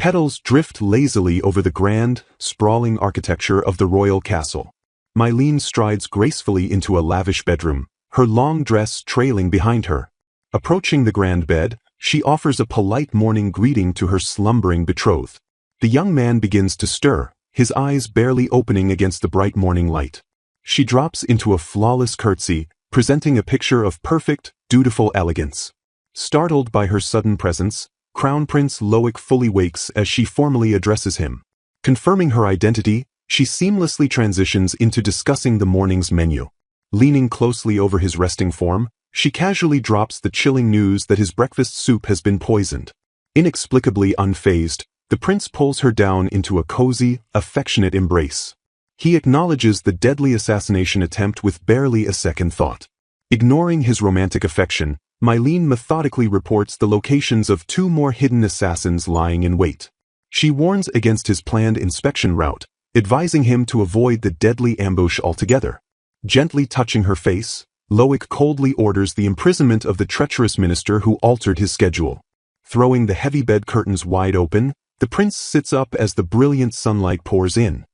petals drift lazily over the grand, sprawling architecture of the royal castle. Mylene strides gracefully into a lavish bedroom, her long dress trailing behind her. Approaching the grand bed, she offers a polite morning greeting to her slumbering betrothed. The young man begins to stir, his eyes barely opening against the bright morning light. She drops into a flawless curtsy, presenting a picture of perfect, dutiful elegance. Startled by her sudden presence, Crown Prince Loic fully wakes as she formally addresses him. Confirming her identity, she seamlessly transitions into discussing the morning's menu. Leaning closely over his resting form, she casually drops the chilling news that his breakfast soup has been poisoned. Inexplicably unfazed, the prince pulls her down into a cozy, affectionate embrace. He acknowledges the deadly assassination attempt with barely a second thought. Ignoring his romantic affection, Mylene methodically reports the locations of 2 more hidden assassins lying in wait. She warns against his planned inspection route, advising him to avoid the deadly ambush altogether. Gently touching her face, Loic coldly orders the imprisonment of the treacherous minister who altered his schedule. Throwing the heavy bed curtains wide open, the prince sits up as the brilliant sunlight pours in.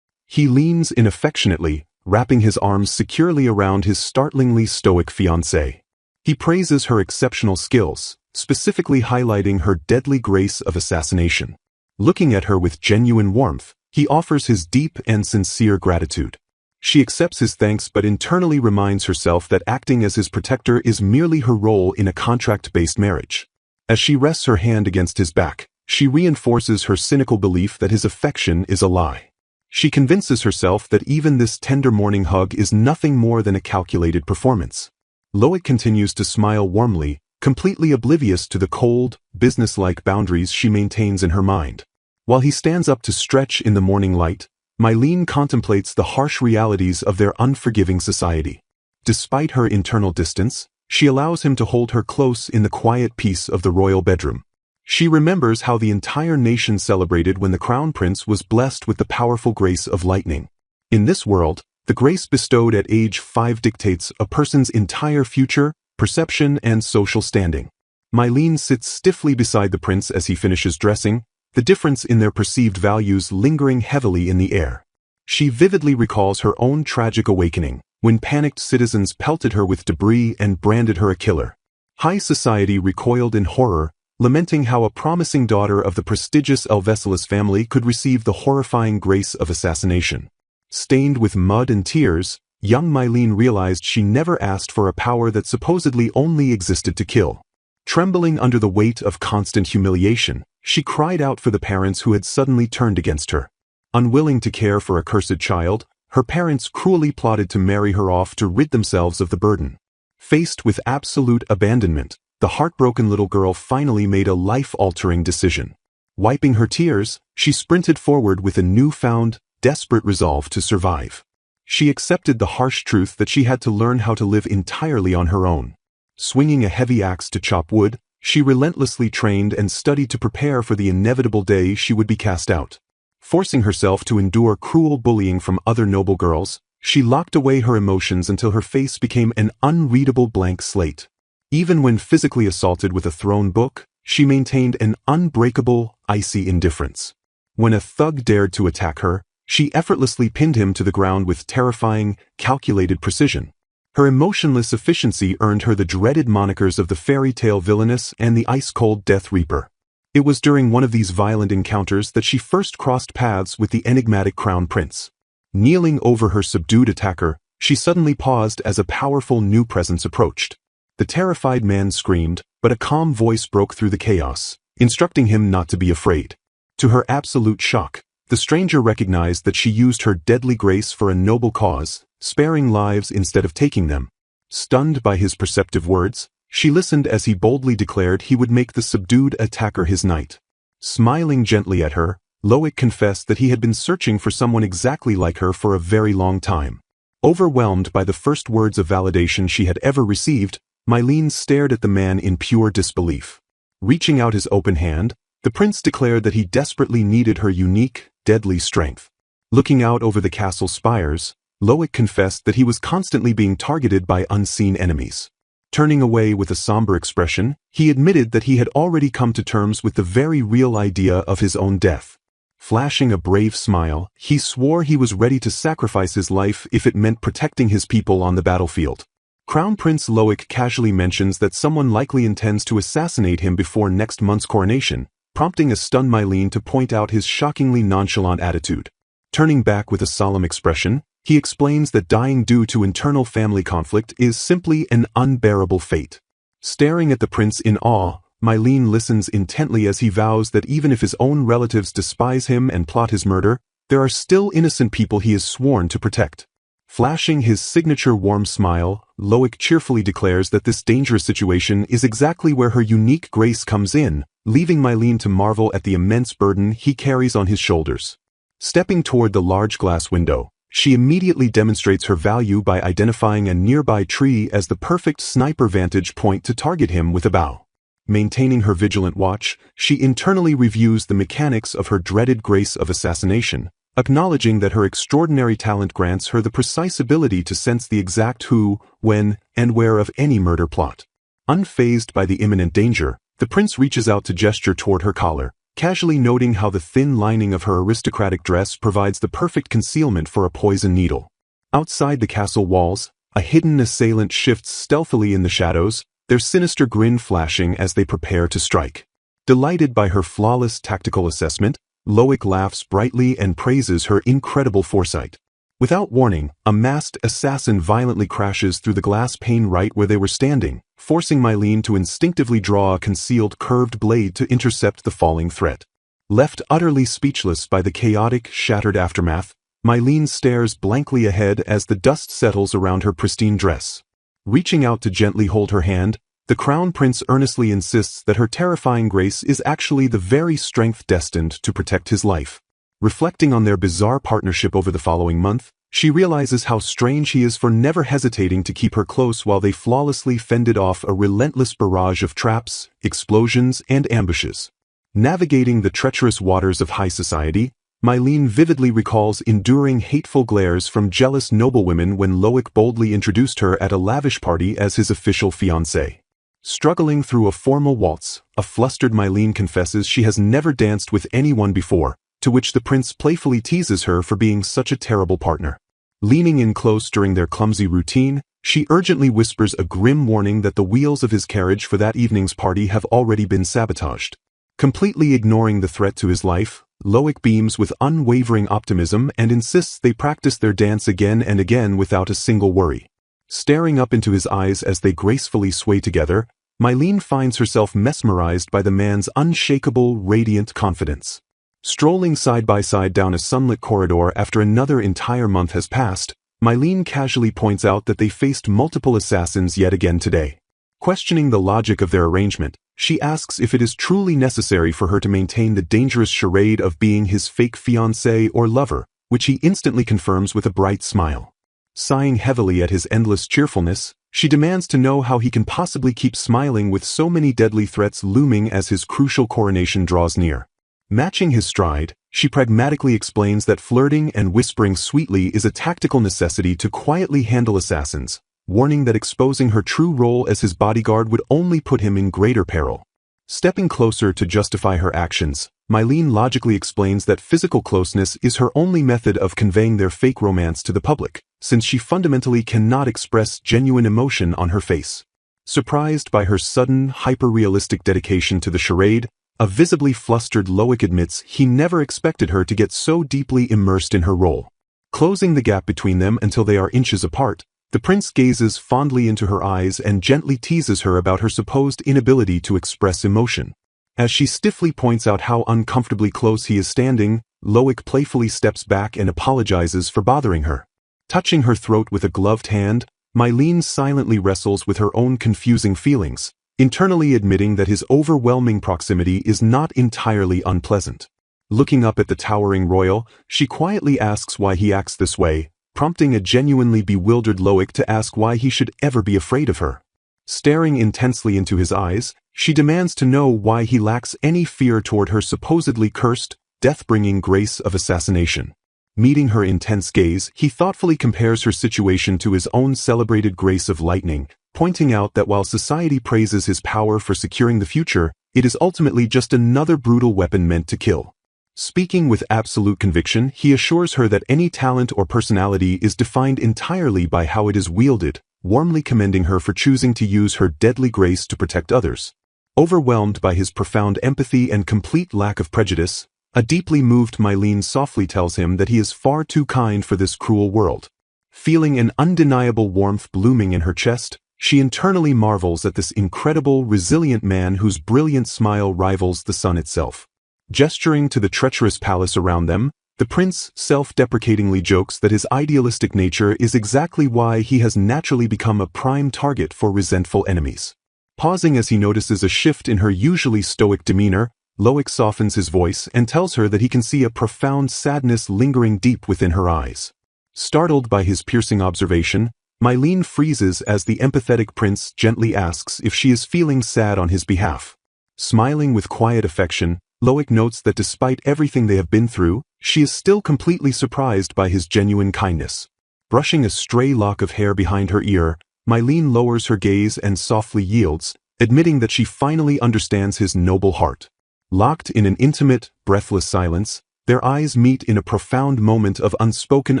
He leans in affectionately, wrapping his arms securely around his startlingly stoic fiancée. He praises her exceptional skills, specifically highlighting her deadly grace of assassination. Looking at her with genuine warmth, he offers his deep and sincere gratitude. She accepts his thanks but internally reminds herself that acting as his protector is merely her role in a contract-based marriage. As she rests her hand against his back, she reinforces her cynical belief that his affection is a lie. She convinces herself that even this tender morning hug is nothing more than a calculated performance. Loic continues to smile warmly, completely oblivious to the cold, businesslike boundaries she maintains in her mind. While he stands up to stretch in the morning light, Mylene contemplates the harsh realities of their unforgiving society. Despite her internal distance, she allows him to hold her close in the quiet peace of the royal bedroom. She remembers how the entire nation celebrated when the crown prince was blessed with the powerful grace of lightning. In this world, the grace bestowed at age 5 dictates a person's entire future, perception, and social standing. Mylene sits stiffly beside the prince as he finishes dressing, the difference in their perceived values lingering heavily in the air. She vividly recalls her own tragic awakening, when panicked citizens pelted her with debris and branded her a killer. High society recoiled in horror, lamenting how a promising daughter of the prestigious Elvesilis family could receive the horrifying grace of assassination. Stained with mud and tears, young Mylene realized she never asked for a power that supposedly only existed to kill. Trembling under the weight of constant humiliation, she cried out for the parents who had suddenly turned against her. Unwilling to care for a cursed child, her parents cruelly plotted to marry her off to rid themselves of the burden. Faced with absolute abandonment, the heartbroken little girl finally made a life-altering decision. Wiping her tears, she sprinted forward with a newfound, desperate resolve to survive. She accepted the harsh truth that she had to learn how to live entirely on her own. Swinging a heavy axe to chop wood, she relentlessly trained and studied to prepare for the inevitable day she would be cast out. Forcing herself to endure cruel bullying from other noble girls, she locked away her emotions until her face became an unreadable blank slate. Even when physically assaulted with a thrown book, she maintained an unbreakable, icy indifference. When a thug dared to attack her, she effortlessly pinned him to the ground with terrifying, calculated precision. Her emotionless efficiency earned her the dreaded monikers of the fairy tale villainess and the ice-cold Death Reaper. It was during one of these violent encounters that she first crossed paths with the enigmatic crown prince. Kneeling over her subdued attacker, she suddenly paused as a powerful new presence approached. The terrified man screamed, but a calm voice broke through the chaos, instructing him not to be afraid. To her absolute shock, the stranger recognized that she used her deadly grace for a noble cause, sparing lives instead of taking them. Stunned by his perceptive words, she listened as he boldly declared he would make the subdued attacker his knight. Smiling gently at her, Loic confessed that he had been searching for someone exactly like her for a very long time. Overwhelmed by the first words of validation she had ever received, Mylene stared at the man in pure disbelief. Reaching out his open hand, the prince declared that he desperately needed her unique, deadly strength. Looking out over the castle spires, Loic confessed that he was constantly being targeted by unseen enemies. Turning away with a somber expression, he admitted that he had already come to terms with the very real idea of his own death. Flashing a brave smile, he swore he was ready to sacrifice his life if it meant protecting his people on the battlefield. Crown Prince Loic casually mentions that someone likely intends to assassinate him before next month's coronation, prompting a stunned Mylene to point out his shockingly nonchalant attitude. Turning back with a solemn expression, he explains that dying due to internal family conflict is simply an unbearable fate. Staring at the prince in awe, Mylene listens intently as he vows that even if his own relatives despise him and plot his murder, there are still innocent people he is sworn to protect. Flashing his signature warm smile, Loic cheerfully declares that this dangerous situation is exactly where her unique grace comes in, leaving Mylene to marvel at the immense burden he carries on his shoulders. Stepping toward the large glass window, she immediately demonstrates her value by identifying a nearby tree as the perfect sniper vantage point to target him with a bow. Maintaining her vigilant watch, she internally reviews the mechanics of her dreaded grace of assassination, acknowledging that her extraordinary talent grants her the precise ability to sense the exact who, when, and where of any murder plot. Unfazed by the imminent danger, the prince reaches out to gesture toward her collar, casually noting how the thin lining of her aristocratic dress provides the perfect concealment for a poison needle. Outside the castle walls, a hidden assailant shifts stealthily in the shadows, their sinister grin flashing as they prepare to strike. Delighted by her flawless tactical assessment, Loic laughs brightly and praises her incredible foresight. Without warning, a masked assassin violently crashes through the glass pane right where they were standing, forcing Mylene to instinctively draw a concealed curved blade to intercept the falling threat. Left utterly speechless by the chaotic, shattered aftermath, Mylene stares blankly ahead as the dust settles around her pristine dress. Reaching out to gently hold her hand, the Crown Prince earnestly insists that her terrifying grace is actually the very strength destined to protect his life. Reflecting on their bizarre partnership over the following month, she realizes how strange he is for never hesitating to keep her close while they flawlessly fended off a relentless barrage of traps, explosions, and ambushes. Navigating the treacherous waters of high society, Mylene vividly recalls enduring hateful glares from jealous noblewomen when Loic boldly introduced her at a lavish party as his official fiancée. Struggling through a formal waltz, a flustered Mylene confesses she has never danced with anyone before, to which the prince playfully teases her for being such a terrible partner. Leaning in close during their clumsy routine, she urgently whispers a grim warning that the wheels of his carriage for that evening's party have already been sabotaged. Completely ignoring the threat to his life, Loic beams with unwavering optimism and insists they practice their dance again and again without a single worry. Staring up into his eyes as they gracefully sway together, Mylene finds herself mesmerized by the man's unshakable, radiant confidence. Strolling side by side down a sunlit corridor after another entire month has passed, Mylene casually points out that they faced multiple assassins yet again today. Questioning the logic of their arrangement, she asks if it is truly necessary for her to maintain the dangerous charade of being his fake fiancé or lover, which he instantly confirms with a bright smile. Sighing heavily at his endless cheerfulness, she demands to know how he can possibly keep smiling with so many deadly threats looming as his crucial coronation draws near. Matching his stride, she pragmatically explains that flirting and whispering sweetly is a tactical necessity to quietly handle assassins, warning that exposing her true role as his bodyguard would only put him in greater peril. Stepping closer to justify her actions, Mylene logically explains that physical closeness is her only method of conveying their fake romance to the public, since she fundamentally cannot express genuine emotion on her face. Surprised by her sudden, hyper-realistic dedication to the charade, a visibly flustered Loic admits he never expected her to get so deeply immersed in her role. Closing the gap between them until they are inches apart, the prince gazes fondly into her eyes and gently teases her about her supposed inability to express emotion. As she stiffly points out how uncomfortably close he is standing, Loic playfully steps back and apologizes for bothering her. Touching her throat with a gloved hand, Mylene silently wrestles with her own confusing feelings, internally admitting that his overwhelming proximity is not entirely unpleasant. Looking up at the towering royal, she quietly asks why he acts this way, prompting a genuinely bewildered Loic to ask why he should ever be afraid of her. Staring intensely into his eyes, she demands to know why he lacks any fear toward her supposedly cursed, death-bringing grace of assassination. Meeting her intense gaze, he thoughtfully compares her situation to his own celebrated grace of lightning, pointing out that while society praises his power for securing the future, it is ultimately just another brutal weapon meant to kill. Speaking with absolute conviction, he assures her that any talent or personality is defined entirely by how it is wielded, warmly commending her for choosing to use her deadly grace to protect others. Overwhelmed by his profound empathy and complete lack of prejudice, a deeply moved Mylene softly tells him that he is far too kind for this cruel world. Feeling an undeniable warmth blooming in her chest, she internally marvels at this incredible, resilient man whose brilliant smile rivals the sun itself. Gesturing to the treacherous palace around them, the prince self-deprecatingly jokes that his idealistic nature is exactly why he has naturally become a prime target for resentful enemies. Pausing as he notices a shift in her usually stoic demeanor, Loic softens his voice and tells her that he can see a profound sadness lingering deep within her eyes. Startled by his piercing observation, Mylene freezes as the empathetic prince gently asks if she is feeling sad on his behalf. Smiling with quiet affection, Loic notes that despite everything they have been through, she is still completely surprised by his genuine kindness. Brushing a stray lock of hair behind her ear, Mylene lowers her gaze and softly yields, admitting that she finally understands his noble heart. Locked in an intimate, breathless silence, their eyes meet in a profound moment of unspoken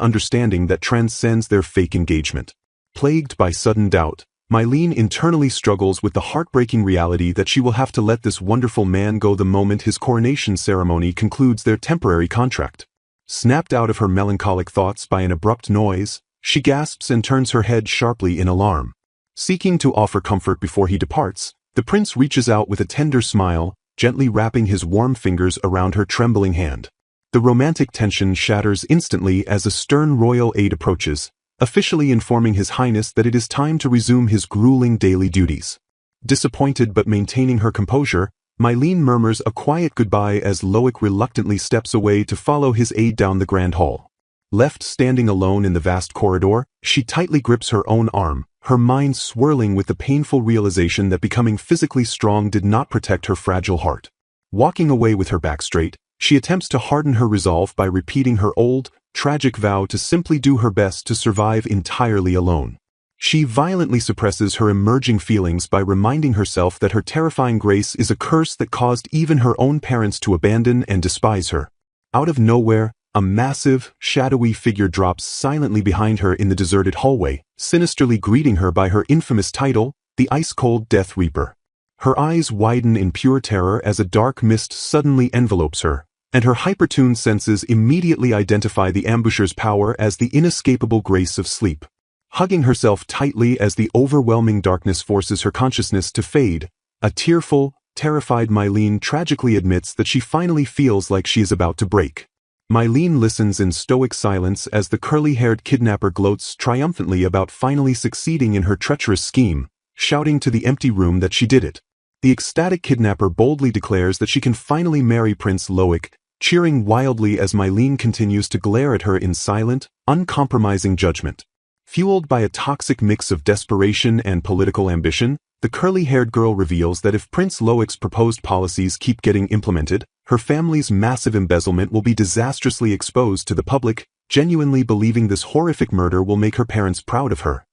understanding that transcends their fake engagement. Plagued by sudden doubt, Mylene internally struggles with the heartbreaking reality that she will have to let this wonderful man go the moment his coronation ceremony concludes their temporary contract. Snapped out of her melancholic thoughts by an abrupt noise, she gasps and turns her head sharply in alarm. Seeking to offer comfort before he departs, the prince reaches out with a tender smile, gently wrapping his warm fingers around her trembling hand. The romantic tension shatters instantly as a stern royal aide approaches, officially informing His Highness that it is time to resume his grueling daily duties. Disappointed but maintaining her composure, Mylene murmurs a quiet goodbye as Loic reluctantly steps away to follow his aide down the grand hall. Left standing alone in the vast corridor, she tightly grips her own arm, her mind swirling with the painful realization that becoming physically strong did not protect her fragile heart. Walking away with her back straight, she attempts to harden her resolve by repeating her old, tragic vow to simply do her best to survive entirely alone. She violently suppresses her emerging feelings by reminding herself that her terrifying grace is a curse that caused even her own parents to abandon and despise her. Out of nowhere, a massive, shadowy figure drops silently behind her in the deserted hallway, sinisterly greeting her by her infamous title, the Ice-Cold Death Reaper. Her eyes widen in pure terror as a dark mist suddenly envelopes her, and her hypertuned senses immediately identify the ambusher's power as the inescapable grace of sleep. Hugging herself tightly as the overwhelming darkness forces her consciousness to fade, a tearful, terrified Mylene tragically admits that she finally feels like she is about to break. Mylene listens in stoic silence as the curly-haired kidnapper gloats triumphantly about finally succeeding in her treacherous scheme, shouting to the empty room that she did it. The ecstatic kidnapper boldly declares that she can finally marry Prince Loic, cheering wildly as Mylene continues to glare at her in silent, uncompromising judgment. Fueled by a toxic mix of desperation and political ambition, the curly-haired girl reveals that if Prince Loic's proposed policies keep getting implemented, her family's massive embezzlement will be disastrously exposed to the public, genuinely believing this horrific murder will make her parents proud of her.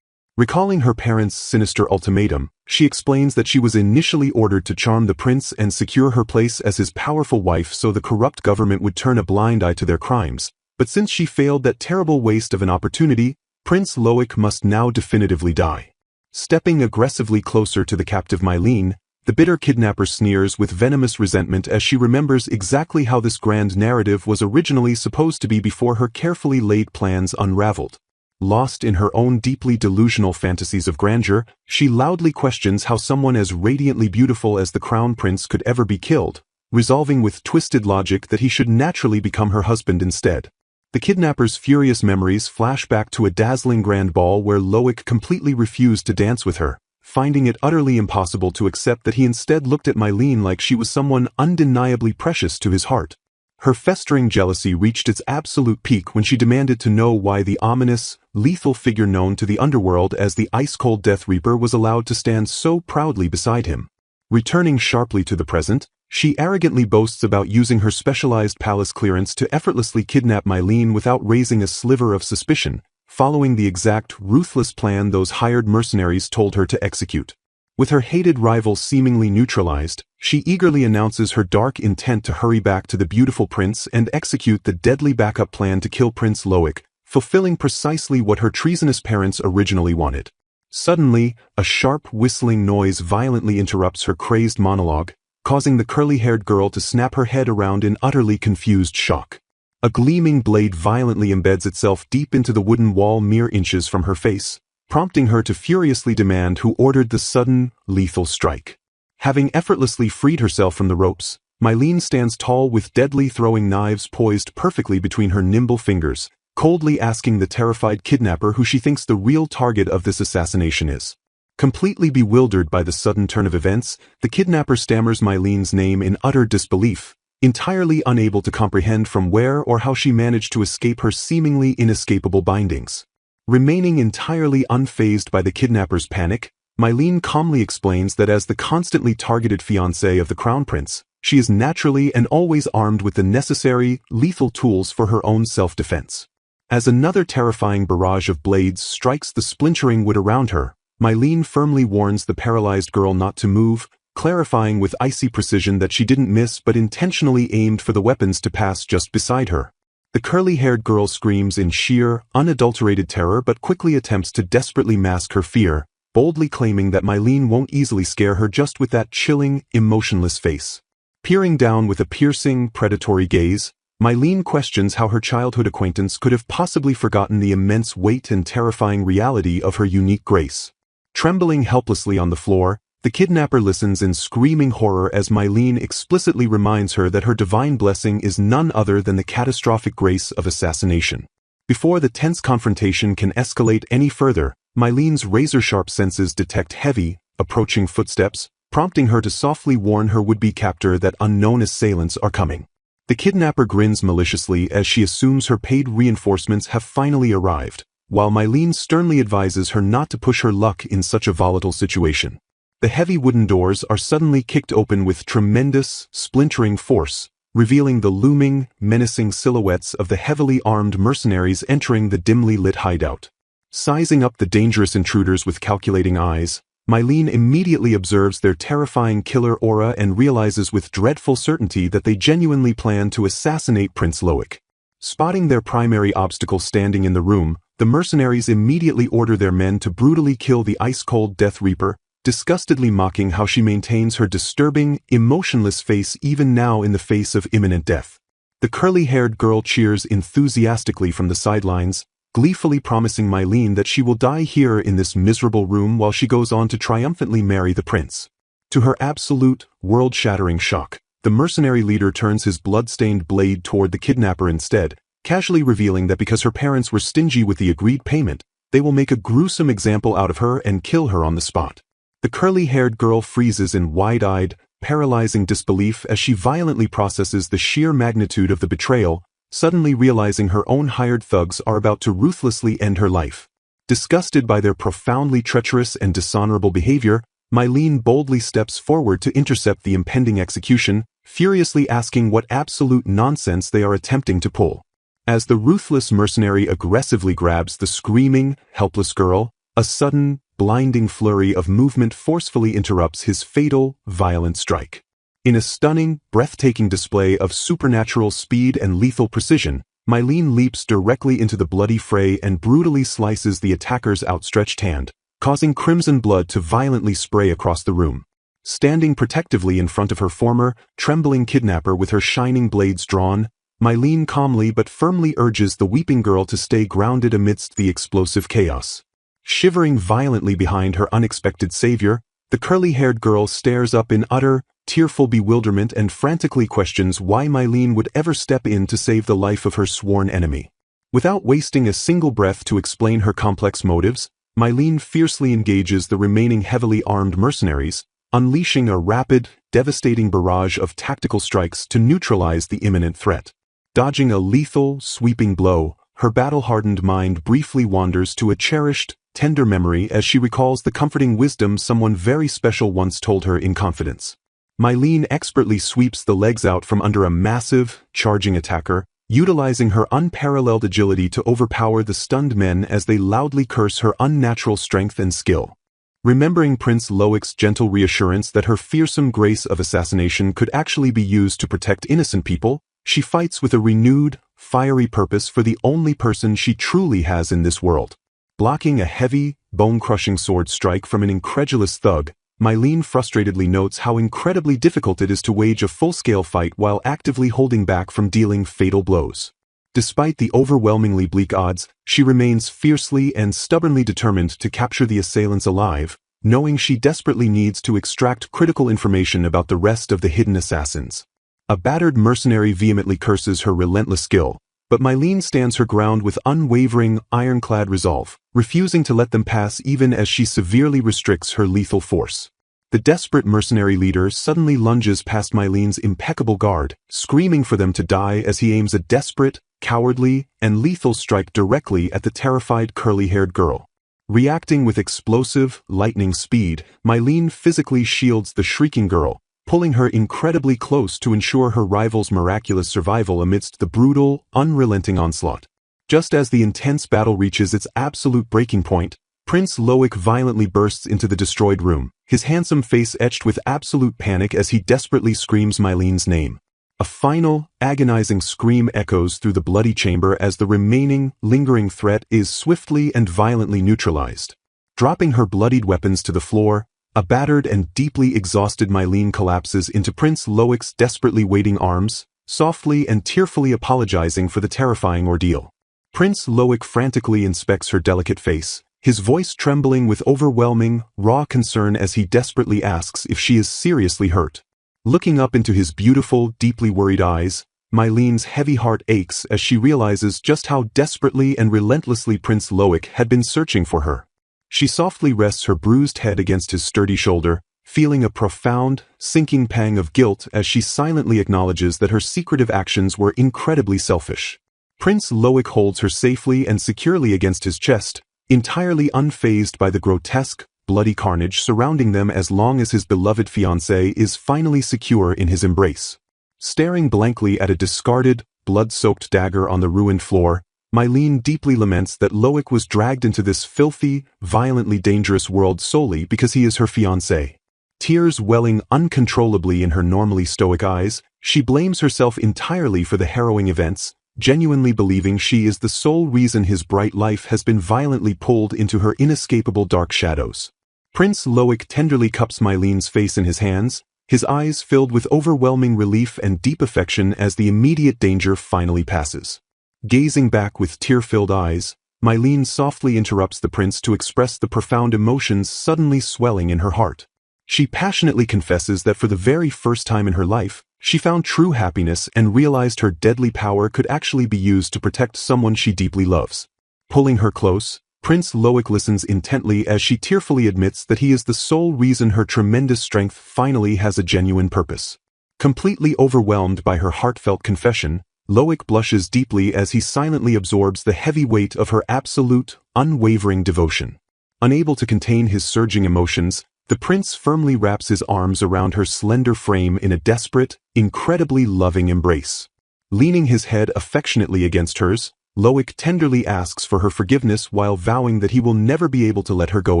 Recalling her parents' sinister ultimatum, she explains that she was initially ordered to charm the prince and secure her place as his powerful wife so the corrupt government would turn a blind eye to their crimes, but since she failed that terrible waste of an opportunity, Prince Loic must now definitively die. Stepping aggressively closer to the captive Mylene, the bitter kidnapper sneers with venomous resentment as she remembers exactly how this grand narrative was originally supposed to be before her carefully laid plans unraveled. Lost in her own deeply delusional fantasies of grandeur, she loudly questions how someone as radiantly beautiful as the crown prince could ever be killed, resolving with twisted logic that he should naturally become her husband instead. The kidnapper's furious memories flash back to a dazzling grand ball where Loic completely refused to dance with her, finding it utterly impossible to accept that he instead looked at Mylene like she was someone undeniably precious to his heart. Her festering jealousy reached its absolute peak when she demanded to know why the ominous, lethal figure known to the underworld as the Ice-Cold Death Reaper was allowed to stand so proudly beside him. Returning sharply to the present, She arrogantly boasts about using her specialized palace clearance to effortlessly kidnap Mylene without raising a sliver of suspicion, following the exact ruthless plan those hired mercenaries told her to execute. With her hated rival seemingly neutralized, she eagerly announces her dark intent to hurry back to the beautiful prince and execute the deadly backup plan to kill Prince Loic, fulfilling precisely what her treasonous parents originally wanted. Suddenly, a sharp whistling noise violently interrupts her crazed monologue, causing the curly-haired girl to snap her head around in utterly confused shock. A gleaming blade violently embeds itself deep into the wooden wall mere inches from her face, prompting her to furiously demand who ordered the sudden, lethal strike. Having effortlessly freed herself from the ropes, Mylene stands tall with deadly throwing knives poised perfectly between her nimble fingers, coldly asking the terrified kidnapper who she thinks the real target of this assassination is. Completely bewildered by the sudden turn of events, the kidnapper stammers Mylene's name in utter disbelief, entirely unable to comprehend from where or how she managed to escape her seemingly inescapable bindings. Remaining entirely unfazed by the kidnapper's panic, Mylene calmly explains that as the constantly targeted fiancée of the crown prince, she is naturally and always armed with the necessary, lethal tools for her own self-defense. As another terrifying barrage of blades strikes the splintering wood around her, Mylene firmly warns the paralyzed girl not to move, clarifying with icy precision that she didn't miss but intentionally aimed for the weapons to pass just beside her. The curly-haired girl screams in sheer, unadulterated terror but quickly attempts to desperately mask her fear, boldly claiming that Mylene won't easily scare her just with that chilling, emotionless face. Peering down with a piercing, predatory gaze, Mylene questions how her childhood acquaintance could have possibly forgotten the immense weight and terrifying reality of her unique grace. Trembling helplessly on the floor, the kidnapper listens in screaming horror as Mylene explicitly reminds her that her divine blessing is none other than the catastrophic grace of assassination. Before the tense confrontation can escalate any further, Mylene's razor-sharp senses detect heavy, approaching footsteps, prompting her to softly warn her would-be captor that unknown assailants are coming. The kidnapper grins maliciously as she assumes her paid reinforcements have finally arrived, while Mylene sternly advises her not to push her luck in such a volatile situation. The heavy wooden doors are suddenly kicked open with tremendous, splintering force, revealing the looming, menacing silhouettes of the heavily armed mercenaries entering the dimly lit hideout. Sizing up the dangerous intruders with calculating eyes, Mylene immediately observes their terrifying killer aura and realizes with dreadful certainty that they genuinely plan to assassinate Prince Loic. Spotting their primary obstacle standing in the room, the mercenaries immediately order their men to brutally kill the ice-cold Death Reaper, disgustedly mocking how she maintains her disturbing, emotionless face even now in the face of imminent death. The curly-haired girl cheers enthusiastically from the sidelines, gleefully promising Mylene that she will die here in this miserable room while she goes on to triumphantly marry the prince. To her absolute, world-shattering shock, the mercenary leader turns his blood-stained blade toward the kidnapper instead, casually revealing that because her parents were stingy with the agreed payment, they will make a gruesome example out of her and kill her on the spot. The curly-haired girl freezes in wide-eyed, paralyzing disbelief as she violently processes the sheer magnitude of the betrayal, suddenly realizing her own hired thugs are about to ruthlessly end her life. Disgusted by their profoundly treacherous and dishonorable behavior, Mylene boldly steps forward to intercept the impending execution, furiously asking what absolute nonsense they are attempting to pull. As the ruthless mercenary aggressively grabs the screaming, helpless girl, a sudden, blinding flurry of movement forcefully interrupts his fatal, violent strike. In a stunning, breathtaking display of supernatural speed and lethal precision, Mylene leaps directly into the bloody fray and brutally slices the attacker's outstretched hand, causing crimson blood to violently spray across the room. Standing protectively in front of her former, trembling kidnapper with her shining blades drawn, Mylene calmly but firmly urges the weeping girl to stay grounded amidst the explosive chaos. Shivering violently behind her unexpected savior, the curly-haired girl stares up in utter, tearful bewilderment and frantically questions why Mylene would ever step in to save the life of her sworn enemy. Without wasting a single breath to explain her complex motives, Mylene fiercely engages the remaining heavily armed mercenaries, unleashing a rapid, devastating barrage of tactical strikes to neutralize the imminent threat. Dodging a lethal, sweeping blow, her battle-hardened mind briefly wanders to a cherished, tender memory as she recalls the comforting wisdom someone very special once told her in confidence. Mylene expertly sweeps the legs out from under a massive, charging attacker, utilizing her unparalleled agility to overpower the stunned men as they loudly curse her unnatural strength and skill. Remembering Prince Loic's gentle reassurance that her fearsome grace of assassination could actually be used to protect innocent people, she fights with a renewed, fiery purpose for the only person she truly has in this world. Blocking a heavy, bone-crushing sword strike from an incredulous thug, Mylene frustratedly notes how incredibly difficult it is to wage a full-scale fight while actively holding back from dealing fatal blows. Despite the overwhelmingly bleak odds, she remains fiercely and stubbornly determined to capture the assailants alive, knowing she desperately needs to extract critical information about the rest of the hidden assassins. A battered mercenary vehemently curses her relentless skill, but Mylene stands her ground with unwavering, ironclad resolve, refusing to let them pass even as she severely restricts her lethal force. The desperate mercenary leader suddenly lunges past Mylene's impeccable guard, screaming for them to die as he aims a desperate, cowardly, and lethal strike directly at the terrified curly-haired girl. Reacting with explosive, lightning speed, Mylene physically shields the shrieking girl, pulling her incredibly close to ensure her rival's miraculous survival amidst the brutal, unrelenting onslaught. Just as the intense battle reaches its absolute breaking point, Prince Loic violently bursts into the destroyed room, his handsome face etched with absolute panic as he desperately screams Mylene's name. A final, agonizing scream echoes through the bloody chamber as the remaining, lingering threat is swiftly and violently neutralized. Dropping her bloodied weapons to the floor, a battered and deeply exhausted Mylene collapses into Prince Loic's desperately waiting arms, softly and tearfully apologizing for the terrifying ordeal. Prince Loic frantically inspects her delicate face, his voice trembling with overwhelming, raw concern as he desperately asks if she is seriously hurt. Looking up into his beautiful, deeply worried eyes, Mylene's heavy heart aches as she realizes just how desperately and relentlessly Prince Loic had been searching for her. She softly rests her bruised head against his sturdy shoulder, feeling a profound, sinking pang of guilt as she silently acknowledges that her secretive actions were incredibly selfish. Prince Loic holds her safely and securely against his chest, entirely unfazed by the grotesque, bloody carnage surrounding them as long as his beloved fiancée is finally secure in his embrace. Staring blankly at a discarded, blood-soaked dagger on the ruined floor, Mylene deeply laments that Loic was dragged into this filthy, violently dangerous world solely because he is her fiancé. Tears welling uncontrollably in her normally stoic eyes, she blames herself entirely for the harrowing events, genuinely believing she is the sole reason his bright life has been violently pulled into her inescapable dark shadows. Prince Loic tenderly cups Mylene's face in his hands, his eyes filled with overwhelming relief and deep affection as the immediate danger finally passes. Gazing back with tear-filled eyes, Mylene softly interrupts the prince to express the profound emotions suddenly swelling in her heart. She passionately confesses that for the very first time in her life, she found true happiness and realized her deadly power could actually be used to protect someone she deeply loves. Pulling her close, Prince Loic listens intently as she tearfully admits that he is the sole reason her tremendous strength finally has a genuine purpose. Completely overwhelmed by her heartfelt confession, Loic blushes deeply as he silently absorbs the heavy weight of her absolute, unwavering devotion. Unable to contain his surging emotions, the prince firmly wraps his arms around her slender frame in a desperate, incredibly loving embrace. Leaning his head affectionately against hers, Loic tenderly asks for her forgiveness while vowing that he will never be able to let her go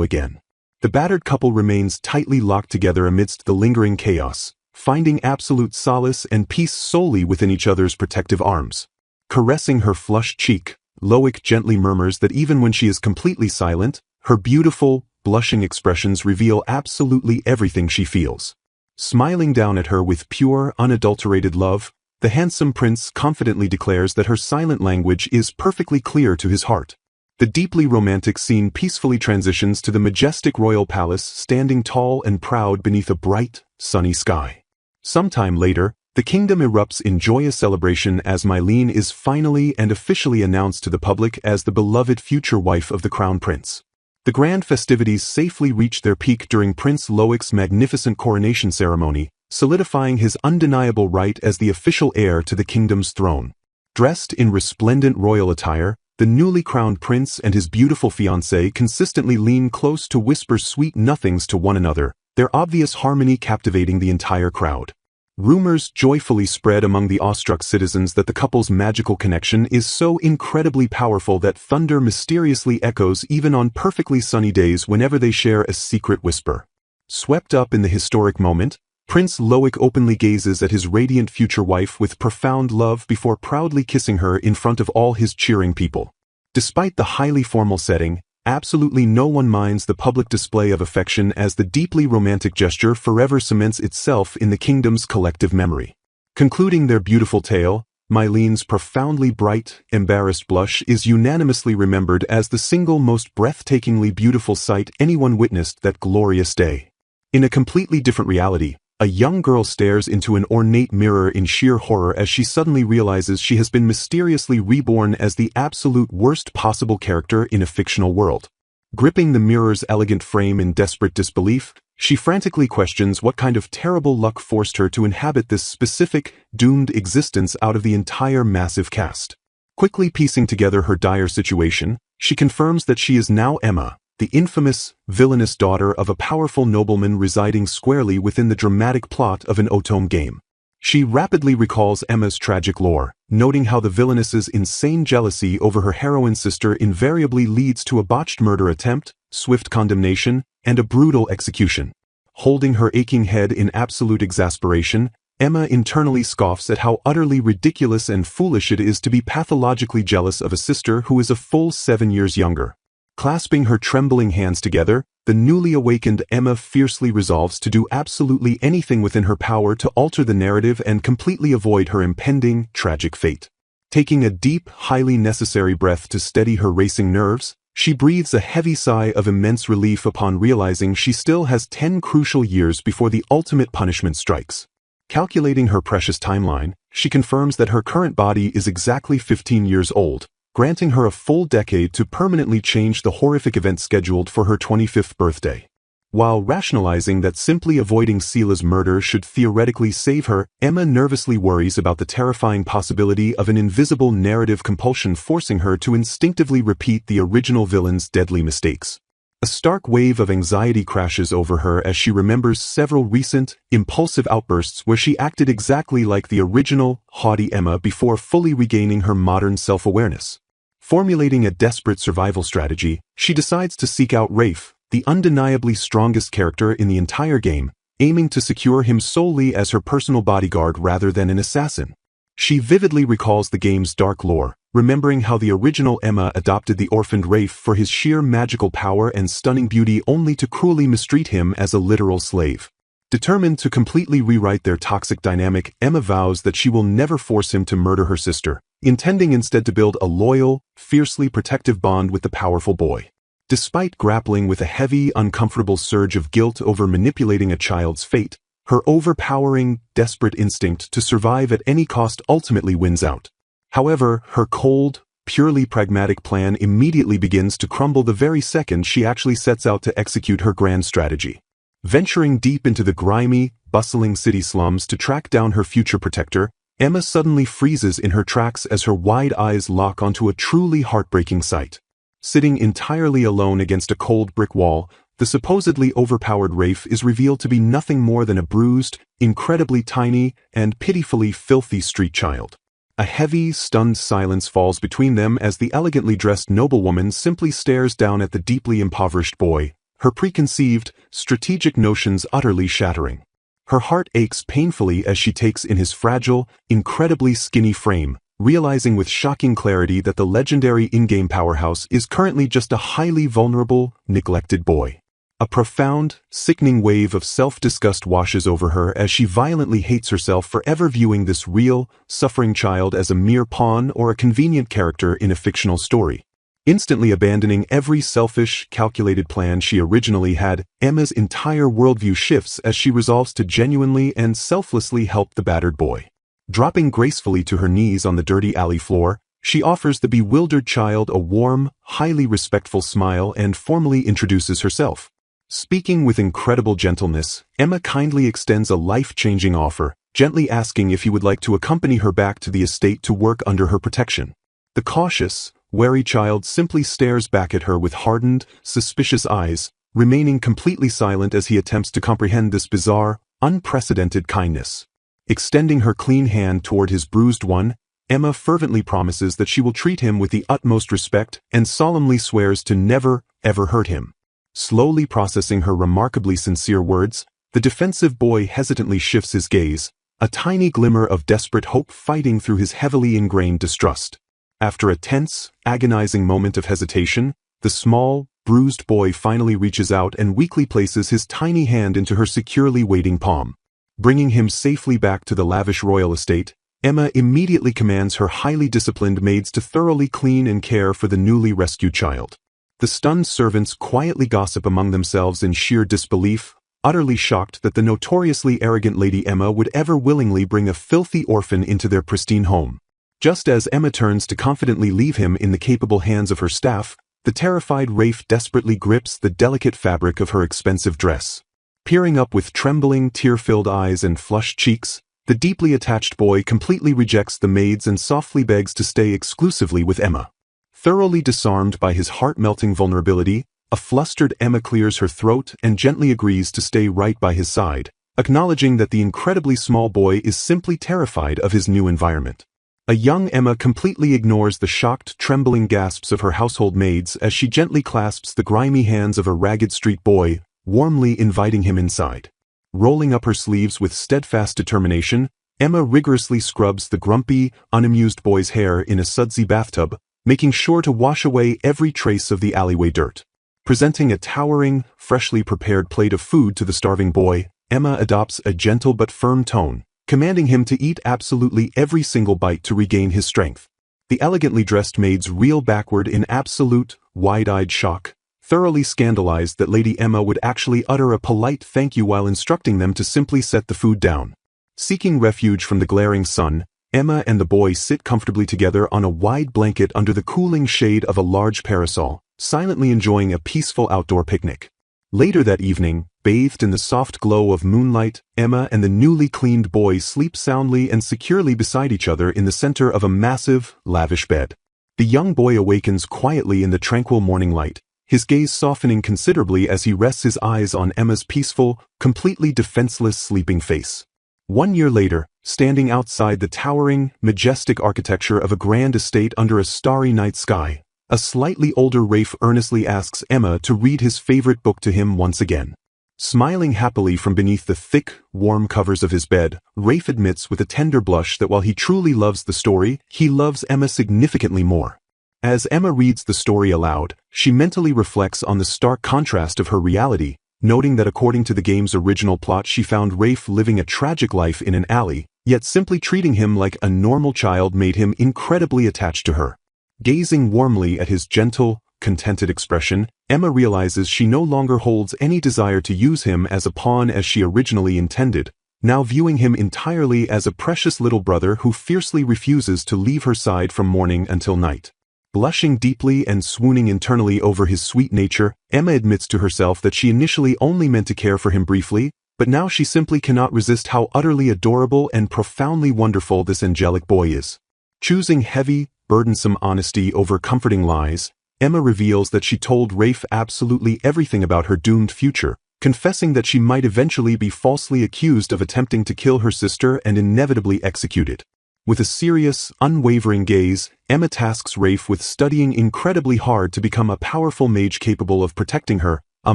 again. The battered couple remains tightly locked together amidst the lingering chaos, finding absolute solace and peace solely within each other's protective arms. Caressing her flushed cheek, Loic gently murmurs that even when she is completely silent, her beautiful, blushing expressions reveal absolutely everything she feels. Smiling down at her with pure, unadulterated love, the handsome prince confidently declares that her silent language is perfectly clear to his heart. The deeply romantic scene peacefully transitions to the majestic royal palace standing tall and proud beneath a bright, sunny sky. Sometime later, the kingdom erupts in joyous celebration as Mylene is finally and officially announced to the public as the beloved future wife of the crown prince. The grand festivities safely reach their peak during Prince Loic's magnificent coronation ceremony, solidifying his undeniable right as the official heir to the kingdom's throne. Dressed in resplendent royal attire, the newly crowned prince and his beautiful fiancée consistently lean close to whisper sweet nothings to one another, their obvious harmony captivating the entire crowd. Rumors joyfully spread among the awestruck citizens that the couple's magical connection is so incredibly powerful that thunder mysteriously echoes even on perfectly sunny days whenever they share a secret whisper. Swept up in the historic moment, Prince Loic openly gazes at his radiant future wife with profound love before proudly kissing her in front of all his cheering people. Despite the highly formal setting, absolutely no one minds the public display of affection as the deeply romantic gesture forever cements itself in the kingdom's collective memory. Concluding their beautiful tale, Mylene's profoundly bright, embarrassed blush is unanimously remembered as the single most breathtakingly beautiful sight anyone witnessed that glorious day. In a completely different reality, a young girl stares into an ornate mirror in sheer horror as she suddenly realizes she has been mysteriously reborn as the absolute worst possible character in a fictional world. Gripping the mirror's elegant frame in desperate disbelief, she frantically questions what kind of terrible luck forced her to inhabit this specific, doomed existence out of the entire massive cast. Quickly piecing together her dire situation, she confirms that she is now Emma, the infamous, villainous daughter of a powerful nobleman residing squarely within the dramatic plot of an Otome game. She rapidly recalls Emma's tragic lore, noting how the villainess's insane jealousy over her heroine sister invariably leads to a botched murder attempt, swift condemnation, and a brutal execution. Holding her aching head in absolute exasperation, Emma internally scoffs at how utterly ridiculous and foolish it is to be pathologically jealous of a sister who is a full 7 years younger. Clasping her trembling hands together, the newly awakened Emma fiercely resolves to do absolutely anything within her power to alter the narrative and completely avoid her impending, tragic fate. Taking a deep, highly necessary breath to steady her racing nerves, she breathes a heavy sigh of immense relief upon realizing she still has 10 crucial years before the ultimate punishment strikes. Calculating her precious timeline, she confirms that her current body is exactly 15 years old, granting her a full decade to permanently change the horrific event scheduled for her 25th birthday. While rationalizing that simply avoiding Sela's murder should theoretically save her, Emma nervously worries about the terrifying possibility of an invisible narrative compulsion forcing her to instinctively repeat the original villain's deadly mistakes. A stark wave of anxiety crashes over her as she remembers several recent, impulsive outbursts where she acted exactly like the original, haughty Emma before fully regaining her modern self-awareness. Formulating a desperate survival strategy, she decides to seek out Rafe, the undeniably strongest character in the entire game, aiming to secure him solely as her personal bodyguard rather than an assassin. She vividly recalls the game's dark lore, remembering how the original Emma adopted the orphaned Rafe for his sheer magical power and stunning beauty only to cruelly mistreat him as a literal slave. Determined to completely rewrite their toxic dynamic, Emma vows that she will never force him to murder her sister, intending instead to build a loyal, fiercely protective bond with the powerful boy. Despite grappling with a heavy, uncomfortable surge of guilt over manipulating a child's fate, her overpowering, desperate instinct to survive at any cost ultimately wins out. However, her cold, purely pragmatic plan immediately begins to crumble the very second she actually sets out to execute her grand strategy. Venturing deep into the grimy, bustling city slums to track down her future protector, Emma suddenly freezes in her tracks as her wide eyes lock onto a truly heartbreaking sight. Sitting entirely alone against a cold brick wall, the supposedly overpowered Rafe is revealed to be nothing more than a bruised, incredibly tiny, and pitifully filthy street child. A heavy, stunned silence falls between them as the elegantly dressed noblewoman simply stares down at the deeply impoverished boy, her preconceived, strategic notions utterly shattering. Her heart aches painfully as she takes in his fragile, incredibly skinny frame, realizing with shocking clarity that the legendary in-game powerhouse is currently just a highly vulnerable, neglected boy. A profound, sickening wave of self-disgust washes over her as she violently hates herself for ever viewing this real, suffering child as a mere pawn or a convenient character in a fictional story. Instantly abandoning every selfish, calculated plan she originally had, Emma's entire worldview shifts as she resolves to genuinely and selflessly help the battered boy. Dropping gracefully to her knees on the dirty alley floor, she offers the bewildered child a warm, highly respectful smile and formally introduces herself. Speaking with incredible gentleness, Emma kindly extends a life-changing offer, gently asking if he would like to accompany her back to the estate to work under her protection. The cautious, wary child simply stares back at her with hardened, suspicious eyes, remaining completely silent as he attempts to comprehend this bizarre, unprecedented kindness. Extending her clean hand toward his bruised one, Emma fervently promises that she will treat him with the utmost respect and solemnly swears to never, ever hurt him. Slowly processing her remarkably sincere words, the defensive boy hesitantly shifts his gaze, a tiny glimmer of desperate hope fighting through his heavily ingrained distrust. After a tense, agonizing moment of hesitation, the small, bruised boy finally reaches out and weakly places his tiny hand into her securely waiting palm. Bringing him safely back to the lavish royal estate, Emma immediately commands her highly disciplined maids to thoroughly clean and care for the newly rescued child. The stunned servants quietly gossip among themselves in sheer disbelief, utterly shocked that the notoriously arrogant Lady Emma would ever willingly bring a filthy orphan into their pristine home. Just as Emma turns to confidently leave him in the capable hands of her staff, the terrified Rafe desperately grips the delicate fabric of her expensive dress. Peering up with trembling, tear-filled eyes and flushed cheeks, the deeply attached boy completely rejects the maids and softly begs to stay exclusively with Emma. Thoroughly disarmed by his heart-melting vulnerability, a flustered Emma clears her throat and gently agrees to stay right by his side, acknowledging that the incredibly small boy is simply terrified of his new environment. A young Emma completely ignores the shocked, trembling gasps of her household maids as she gently clasps the grimy hands of a ragged street boy, warmly inviting him inside. Rolling up her sleeves with steadfast determination, Emma rigorously scrubs the grumpy, unamused boy's hair in a sudsy bathtub, making sure to wash away every trace of the alleyway dirt. Presenting a towering, freshly prepared plate of food to the starving boy, Emma adopts a gentle but firm tone, commanding him to eat absolutely every single bite to regain his strength. The elegantly dressed maids reel backward in absolute, wide-eyed shock, thoroughly scandalized that Lady Emma would actually utter a polite thank you while instructing them to simply set the food down. Seeking refuge from the glaring sun, Emma and the boy sit comfortably together on a wide blanket under the cooling shade of a large parasol, silently enjoying a peaceful outdoor picnic. Later that evening, bathed in the soft glow of moonlight, Emma and the newly cleaned boy sleep soundly and securely beside each other in the center of a massive, lavish bed. The young boy awakens quietly in the tranquil morning light, his gaze softening considerably as he rests his eyes on Emma's peaceful, completely defenseless sleeping face. 1 year later, standing outside the towering, majestic architecture of a grand estate under a starry night sky, a slightly older Rafe earnestly asks Emma to read his favorite book to him once again. Smiling happily from beneath the thick, warm covers of his bed, Rafe admits with a tender blush that while he truly loves the story, he loves Emma significantly more. As Emma reads the story aloud, she mentally reflects on the stark contrast of her reality, noting that according to the game's original plot she found Rafe living a tragic life in an alley, yet simply treating him like a normal child made him incredibly attached to her. Gazing warmly at his gentle, contented expression, Emma realizes she no longer holds any desire to use him as a pawn as she originally intended, now viewing him entirely as a precious little brother who fiercely refuses to leave her side from morning until night. Blushing deeply and swooning internally over his sweet nature, Emma admits to herself that she initially only meant to care for him briefly, but now she simply cannot resist how utterly adorable and profoundly wonderful this angelic boy is. Choosing heavy, burdensome honesty over comforting lies, Emma reveals that she told Rafe absolutely everything about her doomed future, confessing that she might eventually be falsely accused of attempting to kill her sister and inevitably executed. With a serious, unwavering gaze, Emma tasks Rafe with studying incredibly hard to become a powerful mage capable of protecting her, a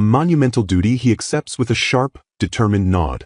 monumental duty he accepts with a sharp, determined nod.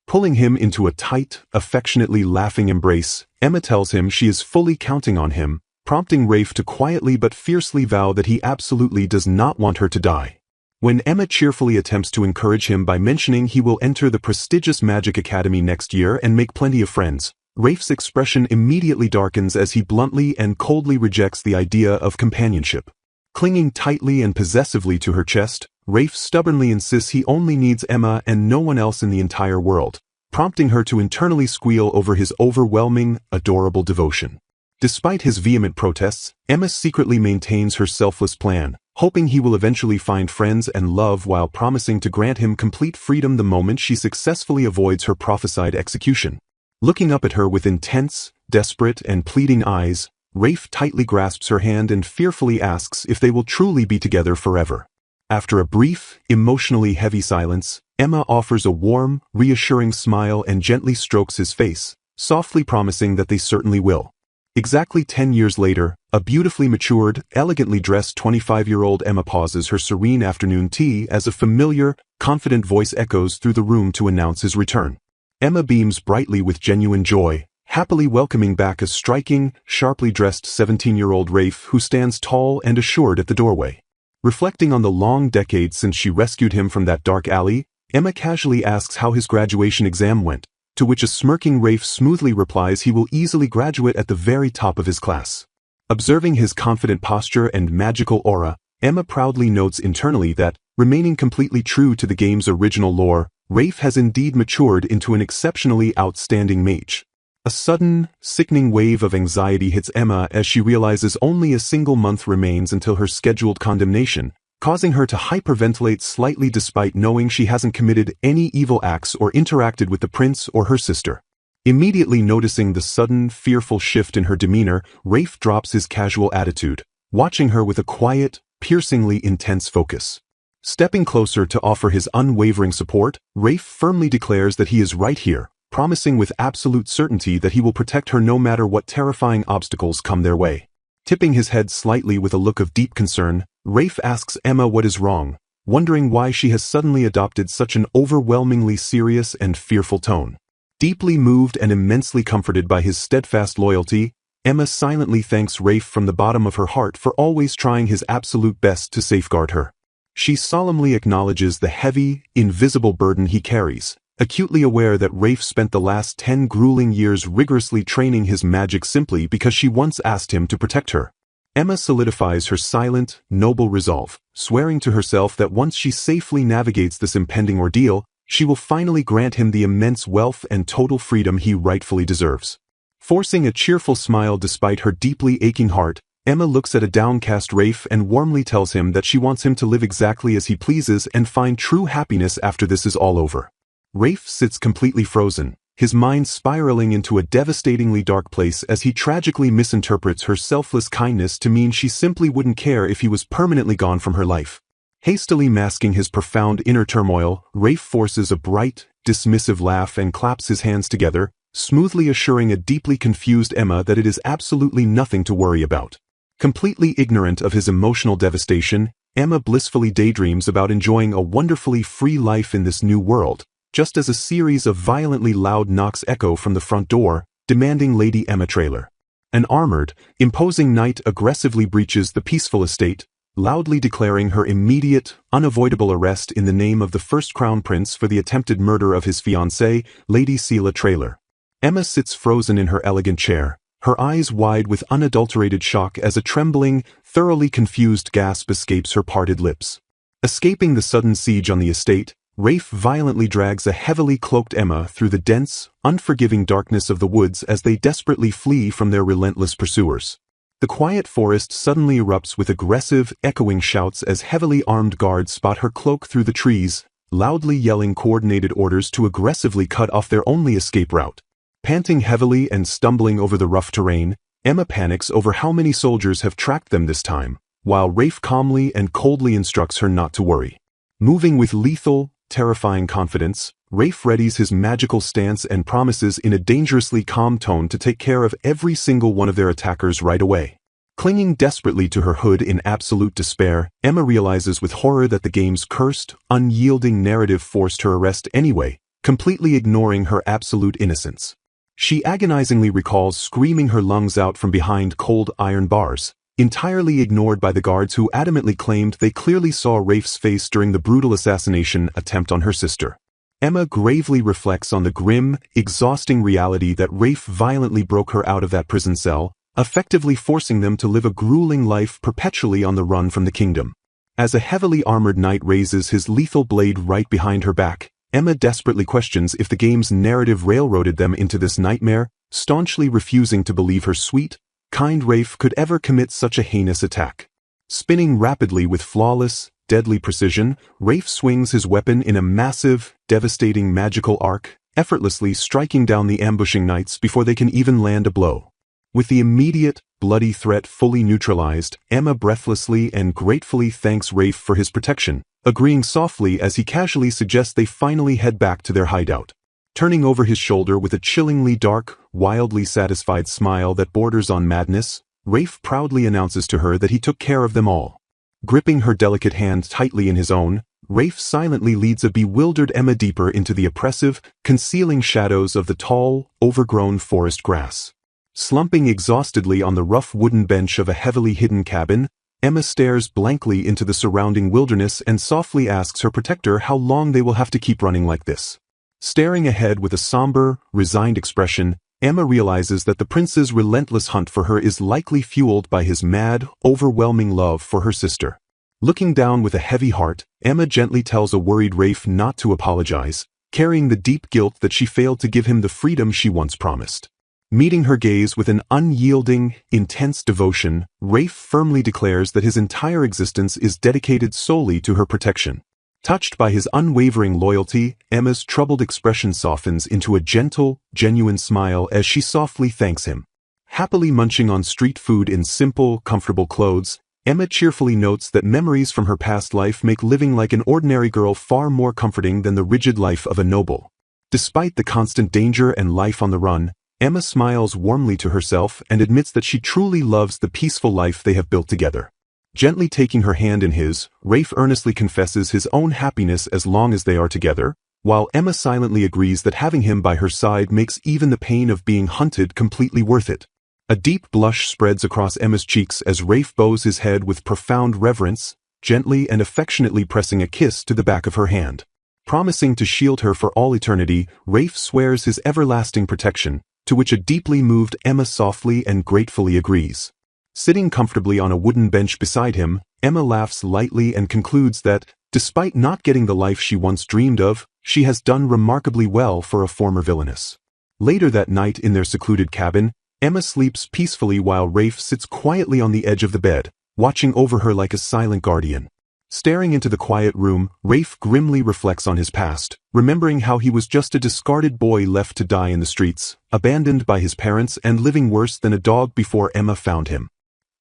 Pulling him into a tight, affectionately laughing embrace, Emma tells him she is fully counting on him, prompting Rafe to quietly but fiercely vow that he absolutely does not want her to die. When Emma cheerfully attempts to encourage him by mentioning he will enter the prestigious Magic Academy next year and make plenty of friends, Rafe's expression immediately darkens as he bluntly and coldly rejects the idea of companionship. Clinging tightly and possessively to her chest, Rafe stubbornly insists he only needs Emma and no one else in the entire world, prompting her to internally squeal over his overwhelming, adorable devotion. Despite his vehement protests, Emma secretly maintains her selfless plan, hoping he will eventually find friends and love while promising to grant him complete freedom the moment she successfully avoids her prophesied execution. Looking up at her with intense, desperate, and pleading eyes, Rafe tightly grasps her hand and fearfully asks if they will truly be together forever. After a brief, emotionally heavy silence, Emma offers a warm, reassuring smile and gently strokes his face, softly promising that they certainly will. Exactly 10 years later, a beautifully matured, elegantly dressed 25-year-old Emma pauses her serene afternoon tea as a familiar, confident voice echoes through the room to announce his return. Emma beams brightly with genuine joy, happily welcoming back a striking, sharply dressed 17-year-old Rafe who stands tall and assured at the doorway. Reflecting on the long decades since she rescued him from that dark alley, Emma casually asks how his graduation exam went, to which a smirking Rafe smoothly replies he will easily graduate at the very top of his class. Observing his confident posture and magical aura, Emma proudly notes internally that, remaining completely true to the game's original lore, Rafe has indeed matured into an exceptionally outstanding mage. A sudden, sickening wave of anxiety hits Emma as she realizes only a single month remains until her scheduled condemnation, causing her to hyperventilate slightly despite knowing she hasn't committed any evil acts or interacted with the prince or her sister. Immediately noticing the sudden, fearful shift in her demeanor, Rafe drops his casual attitude, watching her with a quiet, piercingly intense focus. Stepping closer to offer his unwavering support, Rafe firmly declares that he is right here, promising with absolute certainty that he will protect her no matter what terrifying obstacles come their way. Tipping his head slightly with a look of deep concern, Rafe asks Emma what is wrong, wondering why she has suddenly adopted such an overwhelmingly serious and fearful tone. Deeply moved and immensely comforted by his steadfast loyalty, Emma silently thanks Rafe from the bottom of her heart for always trying his absolute best to safeguard her. She solemnly acknowledges the heavy, invisible burden he carries, acutely aware that Rafe spent the last 10 grueling years rigorously training his magic simply because she once asked him to protect her. Emma solidifies her silent, noble resolve, swearing to herself that once she safely navigates this impending ordeal, she will finally grant him the immense wealth and total freedom he rightfully deserves. Forcing a cheerful smile despite her deeply aching heart, Emma looks at a downcast Rafe and warmly tells him that she wants him to live exactly as he pleases and find true happiness after this is all over. Rafe sits completely frozen, his mind spiraling into a devastatingly dark place as he tragically misinterprets her selfless kindness to mean she simply wouldn't care if he was permanently gone from her life. Hastily masking his profound inner turmoil, Rafe forces a bright, dismissive laugh and claps his hands together, smoothly assuring a deeply confused Emma that it is absolutely nothing to worry about. Completely ignorant of his emotional devastation, Emma blissfully daydreams about enjoying a wonderfully free life in this new world, just as a series of violently loud knocks echo from the front door, demanding Lady Emma Traylor. An armored, imposing knight aggressively breaches the peaceful estate, loudly declaring her immediate, unavoidable arrest in the name of the first crown prince for the attempted murder of his fiancée, Lady Selah Traylor. Emma sits frozen in her elegant chair, her eyes wide with unadulterated shock as a trembling, thoroughly confused gasp escapes her parted lips. Escaping the sudden siege on the estate, Rafe violently drags a heavily cloaked Emma through the dense, unforgiving darkness of the woods as they desperately flee from their relentless pursuers. The quiet forest suddenly erupts with aggressive, echoing shouts as heavily armed guards spot her cloak through the trees, loudly yelling coordinated orders to aggressively cut off their only escape route. Panting heavily and stumbling over the rough terrain, Emma panics over how many soldiers have tracked them this time, while Rafe calmly and coldly instructs her not to worry. Moving with lethal, terrifying confidence, Rafe readies his magical stance and promises in a dangerously calm tone to take care of every single one of their attackers right away. Clinging desperately to her hood in absolute despair, Emma realizes with horror that the game's cursed, unyielding narrative forced her arrest anyway, completely ignoring her absolute innocence. She agonizingly recalls screaming her lungs out from behind cold iron bars, entirely ignored by the guards who adamantly claimed they clearly saw Rafe's face during the brutal assassination attempt on her sister. Emma gravely reflects on the grim, exhausting reality that Rafe violently broke her out of that prison cell, effectively forcing them to live a grueling life perpetually on the run from the kingdom. As a heavily armored knight raises his lethal blade right behind her back, Emma desperately questions if the game's narrative railroaded them into this nightmare, staunchly refusing to believe her sweet, kind Rafe could ever commit such a heinous attack. Spinning rapidly with flawless, deadly precision, Rafe swings his weapon in a massive, devastating magical arc, effortlessly striking down the ambushing knights before they can even land a blow. With the immediate, bloody threat fully neutralized, Emma breathlessly and gratefully thanks Rafe for his protection, agreeing softly as he casually suggests they finally head back to their hideout. Turning over his shoulder with a chillingly dark, wildly satisfied smile that borders on madness, Rafe proudly announces to her that he took care of them all. Gripping her delicate hand tightly in his own, Rafe silently leads a bewildered Emma deeper into the oppressive, concealing shadows of the tall, overgrown forest grass. Slumping exhaustedly on the rough wooden bench of a heavily hidden cabin, Emma stares blankly into the surrounding wilderness and softly asks her protector how long they will have to keep running like this. Staring ahead with a somber, resigned expression, Emma realizes that the prince's relentless hunt for her is likely fueled by his mad, overwhelming love for her sister. Looking down with a heavy heart, Emma gently tells a worried Rafe not to apologize, carrying the deep guilt that she failed to give him the freedom she once promised. Meeting her gaze with an unyielding, intense devotion, Rafe firmly declares that his entire existence is dedicated solely to her protection. Touched by his unwavering loyalty, Emma's troubled expression softens into a gentle, genuine smile as she softly thanks him. Happily munching on street food in simple, comfortable clothes, Emma cheerfully notes that memories from her past life make living like an ordinary girl far more comforting than the rigid life of a noble. Despite the constant danger and life on the run, Emma smiles warmly to herself and admits that she truly loves the peaceful life they have built together. Gently taking her hand in his, Rafe earnestly confesses his own happiness as long as they are together, while Emma silently agrees that having him by her side makes even the pain of being hunted completely worth it. A deep blush spreads across Emma's cheeks as Rafe bows his head with profound reverence, gently and affectionately pressing a kiss to the back of her hand. Promising to shield her for all eternity, Rafe swears his everlasting protection, to which a deeply moved Emma softly and gratefully agrees. Sitting comfortably on a wooden bench beside him, Emma laughs lightly and concludes that, despite not getting the life she once dreamed of, she has done remarkably well for a former villainess. Later that night in their secluded cabin, Emma sleeps peacefully while Rafe sits quietly on the edge of the bed, watching over her like a silent guardian. Staring into the quiet room, Rafe grimly reflects on his past, remembering how he was just a discarded boy left to die in the streets, abandoned by his parents and living worse than a dog before Emma found him.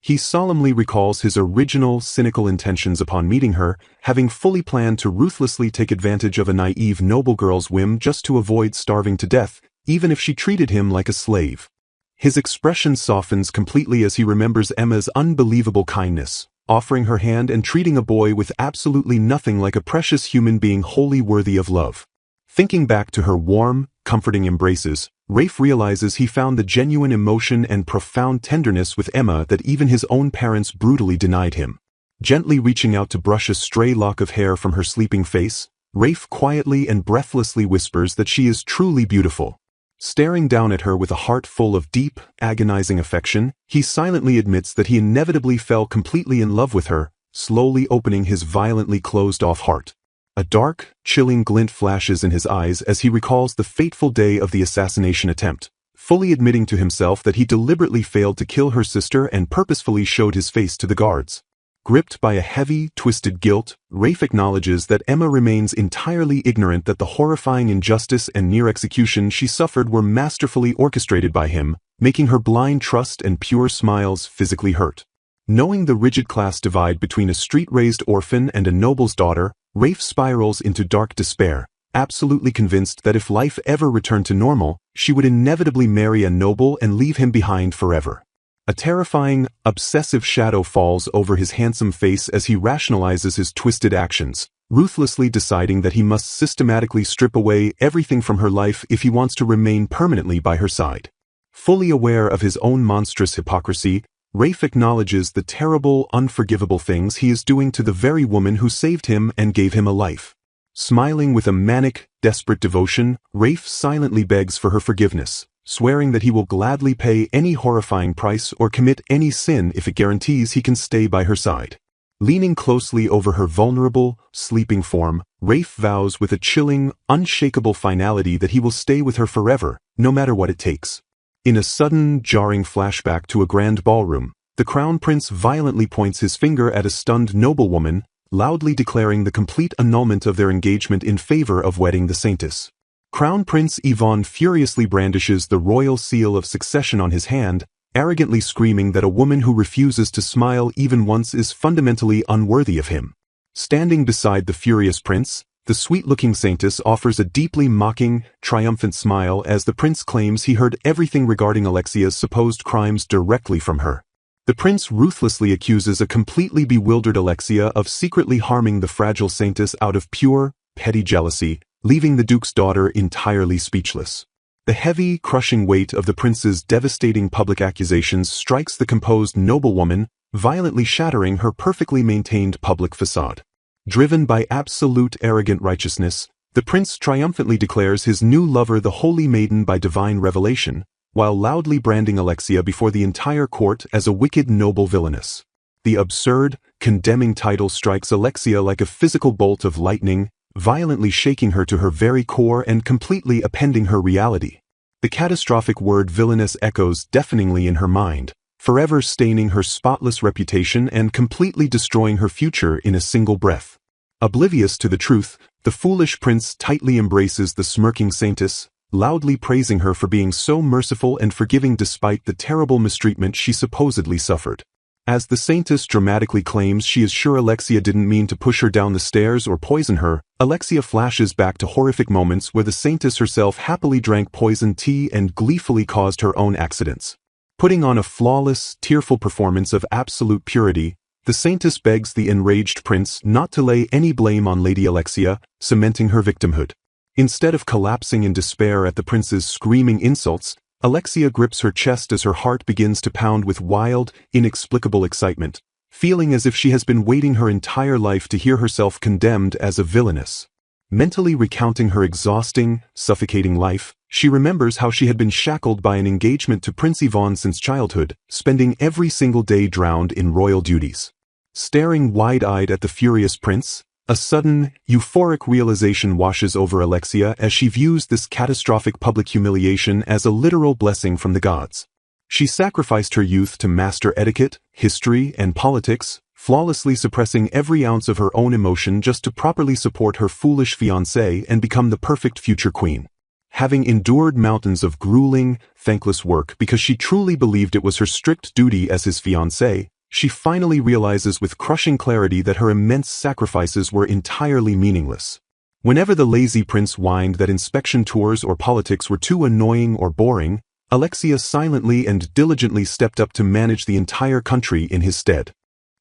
He solemnly recalls his original, cynical intentions upon meeting her, having fully planned to ruthlessly take advantage of a naive noble girl's whim just to avoid starving to death, even if she treated him like a slave. His expression softens completely as he remembers Emma's unbelievable kindness, offering her hand and treating a boy with absolutely nothing like a precious human being wholly worthy of love. Thinking back to her warm, comforting embraces, Rafe realizes he found the genuine emotion and profound tenderness with Emma that even his own parents brutally denied him. Gently reaching out to brush a stray lock of hair from her sleeping face, Rafe quietly and breathlessly whispers that she is truly beautiful. Staring down at her with a heart full of deep, agonizing affection, he silently admits that he inevitably fell completely in love with her, slowly opening his violently closed-off heart. A dark, chilling glint flashes in his eyes as he recalls the fateful day of the assassination attempt, fully admitting to himself that he deliberately failed to kill her sister and purposefully showed his face to the guards. Gripped by a heavy, twisted guilt, Rafe acknowledges that Emma remains entirely ignorant that the horrifying injustice and near execution she suffered were masterfully orchestrated by him, making her blind trust and pure smiles physically hurt. Knowing the rigid class divide between a street-raised orphan and a noble's daughter, Rafe spirals into dark despair, absolutely convinced that if life ever returned to normal, she would inevitably marry a noble and leave him behind forever. A terrifying, obsessive shadow falls over his handsome face as he rationalizes his twisted actions, ruthlessly deciding that he must systematically strip away everything from her life if he wants to remain permanently by her side. Fully aware of his own monstrous hypocrisy, Rafe acknowledges the terrible, unforgivable things he is doing to the very woman who saved him and gave him a life. Smiling with a manic, desperate devotion, Rafe silently begs for her forgiveness, swearing that he will gladly pay any horrifying price or commit any sin if it guarantees he can stay by her side. Leaning closely over her vulnerable, sleeping form, Rafe vows with a chilling, unshakable finality that he will stay with her forever, no matter what it takes. In a sudden, jarring flashback to a grand ballroom, the crown prince violently points his finger at a stunned noblewoman, loudly declaring the complete annulment of their engagement in favor of wedding the saintess. Crown Prince Ivan furiously brandishes the royal seal of succession on his hand, arrogantly screaming that a woman who refuses to smile even once is fundamentally unworthy of him. Standing beside the furious prince, the sweet-looking saintess offers a deeply mocking, triumphant smile as the prince claims he heard everything regarding Alexia's supposed crimes directly from her. The prince ruthlessly accuses a completely bewildered Alexia of secretly harming the fragile saintess out of pure, petty jealousy, leaving the duke's daughter entirely speechless. The heavy, crushing weight of the prince's devastating public accusations strikes the composed noblewoman, violently shattering her perfectly maintained public facade. Driven by absolute arrogant righteousness, the prince triumphantly declares his new lover the holy maiden by divine revelation, while loudly branding Alexia before the entire court as a wicked noble villainess. The absurd, condemning title strikes Alexia like a physical bolt of lightning, violently shaking her to her very core and completely upending her reality. The catastrophic word villainess echoes deafeningly in her mind, forever staining her spotless reputation and completely destroying her future in a single breath. Oblivious to the truth, the foolish prince tightly embraces the smirking saintess, loudly praising her for being so merciful and forgiving despite the terrible mistreatment she supposedly suffered. As the saintess dramatically claims she is sure Alexia didn't mean to push her down the stairs or poison her, Alexia flashes back to horrific moments where the saintess herself happily drank poisoned tea and gleefully caused her own accidents. Putting on a flawless, tearful performance of absolute purity, the saintess begs the enraged prince not to lay any blame on Lady Alexia, cementing her victimhood. Instead of collapsing in despair at the prince's screaming insults, Alexia grips her chest as her heart begins to pound with wild, inexplicable excitement, feeling as if she has been waiting her entire life to hear herself condemned as a villainess. Mentally recounting her exhausting, suffocating life, she remembers how she had been shackled by an engagement to Prince Yvonne since childhood, spending every single day drowned in royal duties. Staring wide-eyed at the furious prince, a sudden, euphoric realization washes over Alexia as she views this catastrophic public humiliation as a literal blessing from the gods. She sacrificed her youth to master etiquette, history, and politics, flawlessly suppressing every ounce of her own emotion just to properly support her foolish fiancé and become the perfect future queen. Having endured mountains of grueling, thankless work because she truly believed it was her strict duty as his fiancé, she finally realizes with crushing clarity that her immense sacrifices were entirely meaningless. Whenever the lazy prince whined that inspection tours or politics were too annoying or boring, Alexia silently and diligently stepped up to manage the entire country in his stead.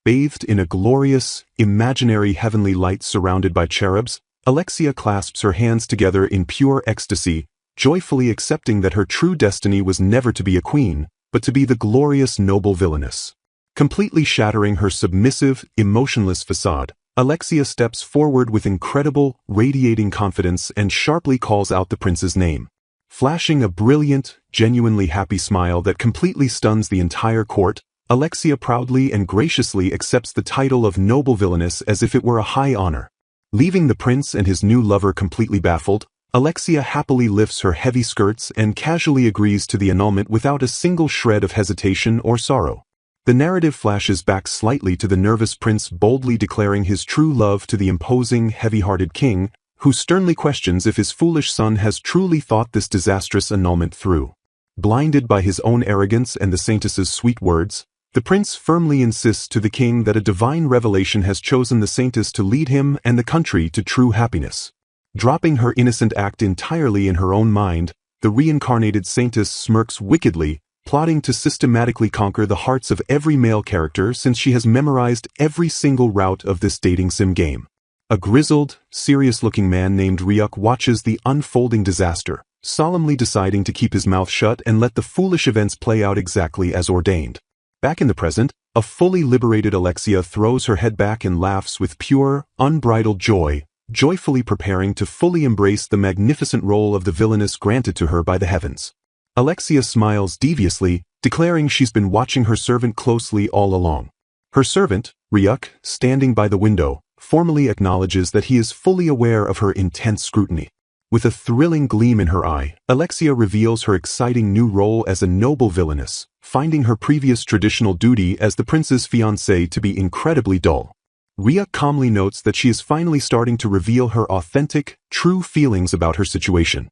Bathed in a glorious, imaginary heavenly light surrounded by cherubs, Alexia clasps her hands together in pure ecstasy, joyfully accepting that her true destiny was never to be a queen, but to be the glorious noble villainess. Completely shattering her submissive, emotionless facade, Alexia steps forward with incredible, radiating confidence and sharply calls out the prince's name. Flashing a brilliant, genuinely happy smile that completely stuns the entire court, Alexia proudly and graciously accepts the title of noble villainess as if it were a high honor. Leaving the prince and his new lover completely baffled, Alexia happily lifts her heavy skirts and casually agrees to the annulment without a single shred of hesitation or sorrow. The narrative flashes back slightly to the nervous prince boldly declaring his true love to the imposing, heavy-hearted king, who sternly questions if his foolish son has truly thought this disastrous annulment through. Blinded by his own arrogance and the saintess's sweet words, the prince firmly insists to the king that a divine revelation has chosen the saintess to lead him and the country to true happiness. Dropping her innocent act entirely in her own mind, the reincarnated saintess smirks wickedly, plotting to systematically conquer the hearts of every male character since she has memorized every single route of this dating sim game. A grizzled, serious-looking man named Ryuk watches the unfolding disaster, solemnly deciding to keep his mouth shut and let the foolish events play out exactly as ordained. Back in the present, a fully liberated Alexia throws her head back and laughs with pure, unbridled joy, joyfully preparing to fully embrace the magnificent role of the villainess granted to her by the heavens. Alexia smiles deviously, declaring she's been watching her servant closely all along. Her servant, Ryuk, standing by the window, formally acknowledges that he is fully aware of her intense scrutiny. With a thrilling gleam in her eye, Alexia reveals her exciting new role as a noble villainess, finding her previous traditional duty as the prince's fiancée to be incredibly dull. Ryuk calmly notes that she is finally starting to reveal her authentic, true feelings about her situation.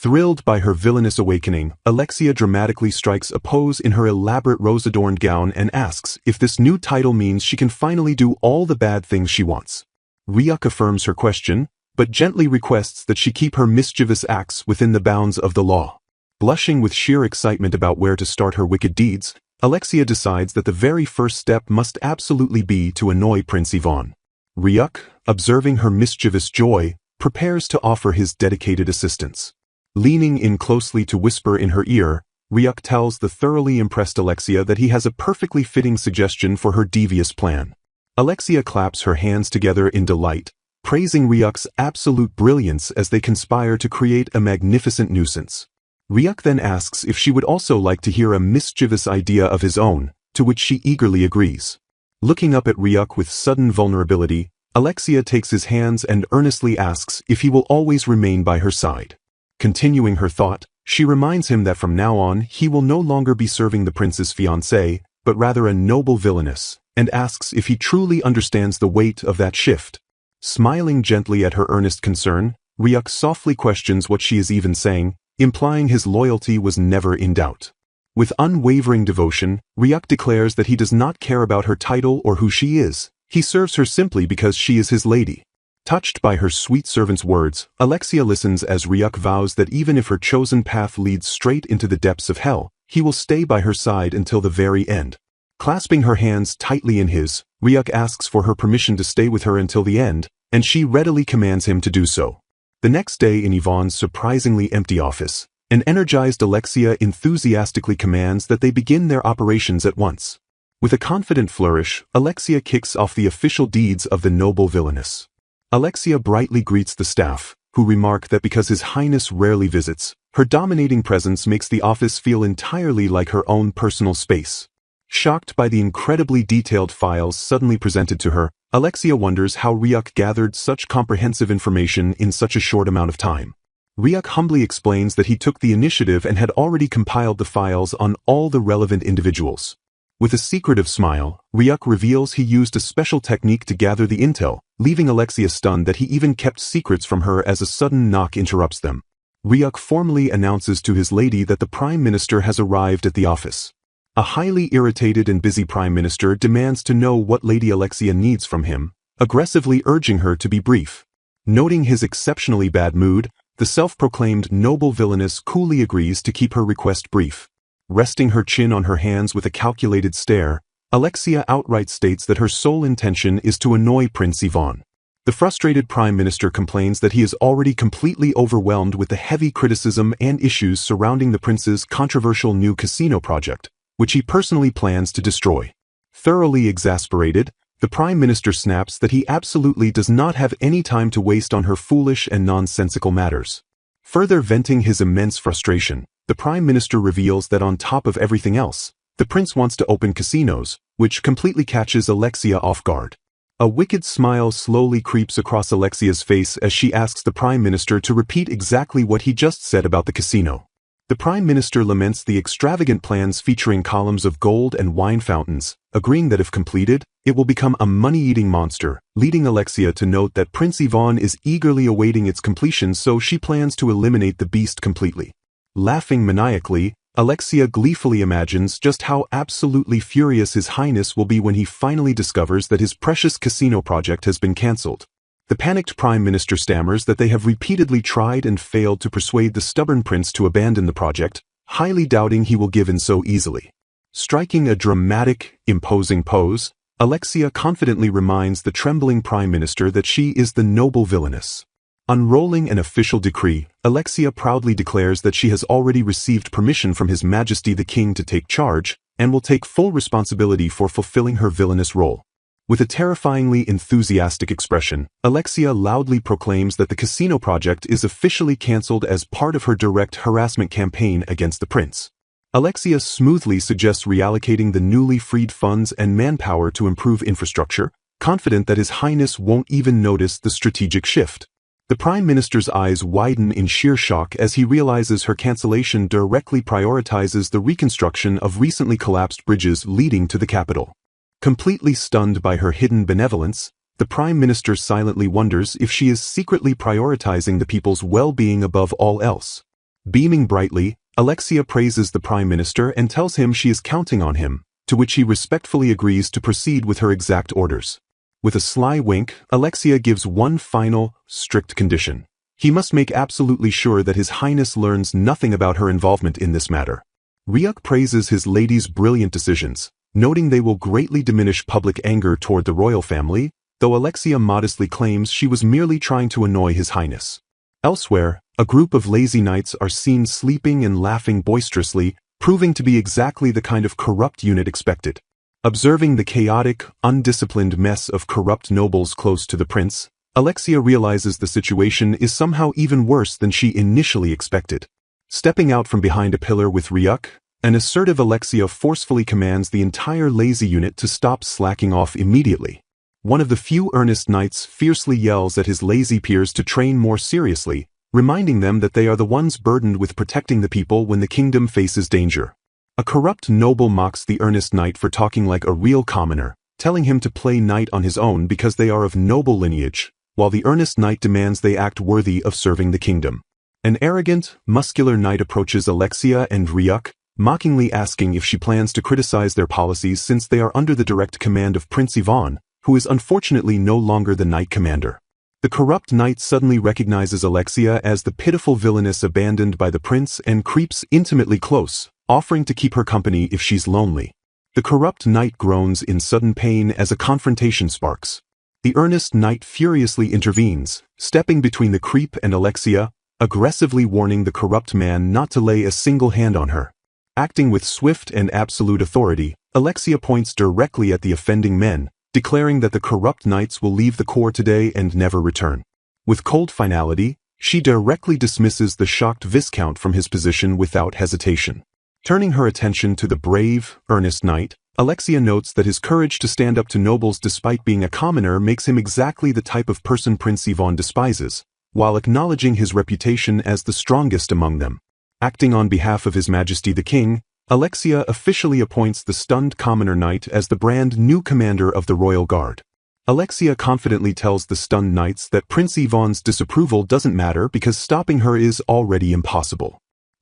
Thrilled by her villainous awakening, Alexia dramatically strikes a pose in her elaborate rose-adorned gown and asks if this new title means she can finally do all the bad things she wants. Ryuk affirms her question, but gently requests that she keep her mischievous acts within the bounds of the law. Blushing with sheer excitement about where to start her wicked deeds, Alexia decides that the very first step must absolutely be to annoy Prince Ivan. Ryuk, observing her mischievous joy, prepares to offer his dedicated assistance. Leaning in closely to whisper in her ear, Ryuk tells the thoroughly impressed Alexia that he has a perfectly fitting suggestion for her devious plan. Alexia claps her hands together in delight, praising Ryuk's absolute brilliance as they conspire to create a magnificent nuisance. Ryuk then asks if she would also like to hear a mischievous idea of his own, to which she eagerly agrees. Looking up at Ryuk with sudden vulnerability, Alexia takes his hands and earnestly asks if he will always remain by her side. Continuing her thought, she reminds him that from now on he will no longer be serving the prince's fiancée, but rather a noble villainess, and asks if he truly understands the weight of that shift. Smiling gently at her earnest concern, Ryuk softly questions what she is even saying, implying his loyalty was never in doubt. With unwavering devotion, Ryuk declares that he does not care about her title or who she is. He serves her simply because she is his lady. Touched by her sweet servant's words, Alexia listens as Ryuk vows that even if her chosen path leads straight into the depths of hell, he will stay by her side until the very end. Clasping her hands tightly in his, Ryuk asks for her permission to stay with her until the end, and she readily commands him to do so. The next day in Ivan's surprisingly empty office, an energized Alexia enthusiastically commands that they begin their operations at once. With a confident flourish, Alexia kicks off the official deeds of the noble villainess. Alexia brightly greets the staff, who remark that because His Highness rarely visits, her dominating presence makes the office feel entirely like her own personal space. Shocked by the incredibly detailed files suddenly presented to her, Alexia wonders how Ryuk gathered such comprehensive information in such a short amount of time. Ryuk humbly explains that he took the initiative and had already compiled the files on all the relevant individuals. With a secretive smile, Ryuk reveals he used a special technique to gather the intel, leaving Alexia stunned that he even kept secrets from her as a sudden knock interrupts them. Ryuk formally announces to his lady that the Prime Minister has arrived at the office. A highly irritated and busy Prime Minister demands to know what Lady Alexia needs from him, aggressively urging her to be brief. Noting his exceptionally bad mood, the self-proclaimed noble villainess coolly agrees to keep her request brief. Resting her chin on her hands with a calculated stare, Alexia outright states that her sole intention is to annoy Prince Ivan. The frustrated Prime Minister complains that he is already completely overwhelmed with the heavy criticism and issues surrounding the prince's controversial new casino project, which he personally plans to destroy. Thoroughly exasperated, the Prime Minister snaps that he absolutely does not have any time to waste on her foolish and nonsensical matters. Further venting his immense frustration, the Prime Minister reveals that on top of everything else, the prince wants to open casinos, which completely catches Alexia off guard. A wicked smile slowly creeps across Alexia's face as she asks the Prime Minister to repeat exactly what he just said about the casino. The Prime Minister laments the extravagant plans featuring columns of gold and wine fountains, agreeing that if completed, it will become a money-eating monster, leading Alexia to note that Prince Ivan is eagerly awaiting its completion, so she plans to eliminate the beast completely. Laughing maniacally, Alexia gleefully imagines just how absolutely furious His Highness will be when he finally discovers that his precious casino project has been cancelled. The panicked Prime Minister stammers that they have repeatedly tried and failed to persuade the stubborn prince to abandon the project, highly doubting he will give in so easily. Striking a dramatic, imposing pose, Alexia confidently reminds the trembling Prime Minister that she is the noble villainess. Unrolling an official decree, Alexia proudly declares that she has already received permission from His Majesty the King to take charge, and will take full responsibility for fulfilling her villainous role. With a terrifyingly enthusiastic expression, Alexia loudly proclaims that the casino project is officially cancelled as part of her direct harassment campaign against the prince. Alexia smoothly suggests reallocating the newly freed funds and manpower to improve infrastructure, confident that His Highness won't even notice the strategic shift. The Prime Minister's eyes widen in sheer shock as he realizes her cancellation directly prioritizes the reconstruction of recently collapsed bridges leading to the capital. Completely stunned by her hidden benevolence, the Prime Minister silently wonders if she is secretly prioritizing the people's well-being above all else. Beaming brightly, Alexia praises the Prime Minister and tells him she is counting on him, to which he respectfully agrees to proceed with her exact orders. With a sly wink, Alexia gives one final, strict condition. He must make absolutely sure that His Highness learns nothing about her involvement in this matter. Ryuk praises his lady's brilliant decisions, noting they will greatly diminish public anger toward the royal family, though Alexia modestly claims she was merely trying to annoy His Highness. Elsewhere, a group of lazy knights are seen sleeping and laughing boisterously, proving to be exactly the kind of corrupt unit expected. Observing the chaotic, undisciplined mess of corrupt nobles close to the prince, Alexia realizes the situation is somehow even worse than she initially expected. Stepping out from behind a pillar with Ryuk, an assertive Alexia forcefully commands the entire lazy unit to stop slacking off immediately. One of the few earnest knights fiercely yells at his lazy peers to train more seriously, reminding them that they are the ones burdened with protecting the people when the kingdom faces danger. A corrupt noble mocks the earnest knight for talking like a real commoner, telling him to play knight on his own because they are of noble lineage, while the earnest knight demands they act worthy of serving the kingdom. An arrogant, muscular knight approaches Alexia and Ryuk, mockingly asking if she plans to criticize their policies since they are under the direct command of Prince Ivan, who is unfortunately no longer the knight commander. The corrupt knight suddenly recognizes Alexia as the pitiful villainess abandoned by the prince and creeps intimately close, offering to keep her company if she's lonely. The corrupt knight groans in sudden pain as a confrontation sparks. The earnest knight furiously intervenes, stepping between the creep and Alexia, aggressively warning the corrupt man not to lay a single hand on her. Acting with swift and absolute authority, Alexia points directly at the offending men, declaring that the corrupt knights will leave the court today and never return. With cold finality, she directly dismisses the shocked Viscount from his position without hesitation. Turning her attention to the brave, earnest knight, Alexia notes that his courage to stand up to nobles despite being a commoner makes him exactly the type of person Prince Ivan despises, while acknowledging his reputation as the strongest among them. Acting on behalf of His Majesty the King, Alexia officially appoints the stunned commoner knight as the brand new commander of the royal guard. Alexia confidently tells the stunned knights that Prince Ivan's disapproval doesn't matter because stopping her is already impossible.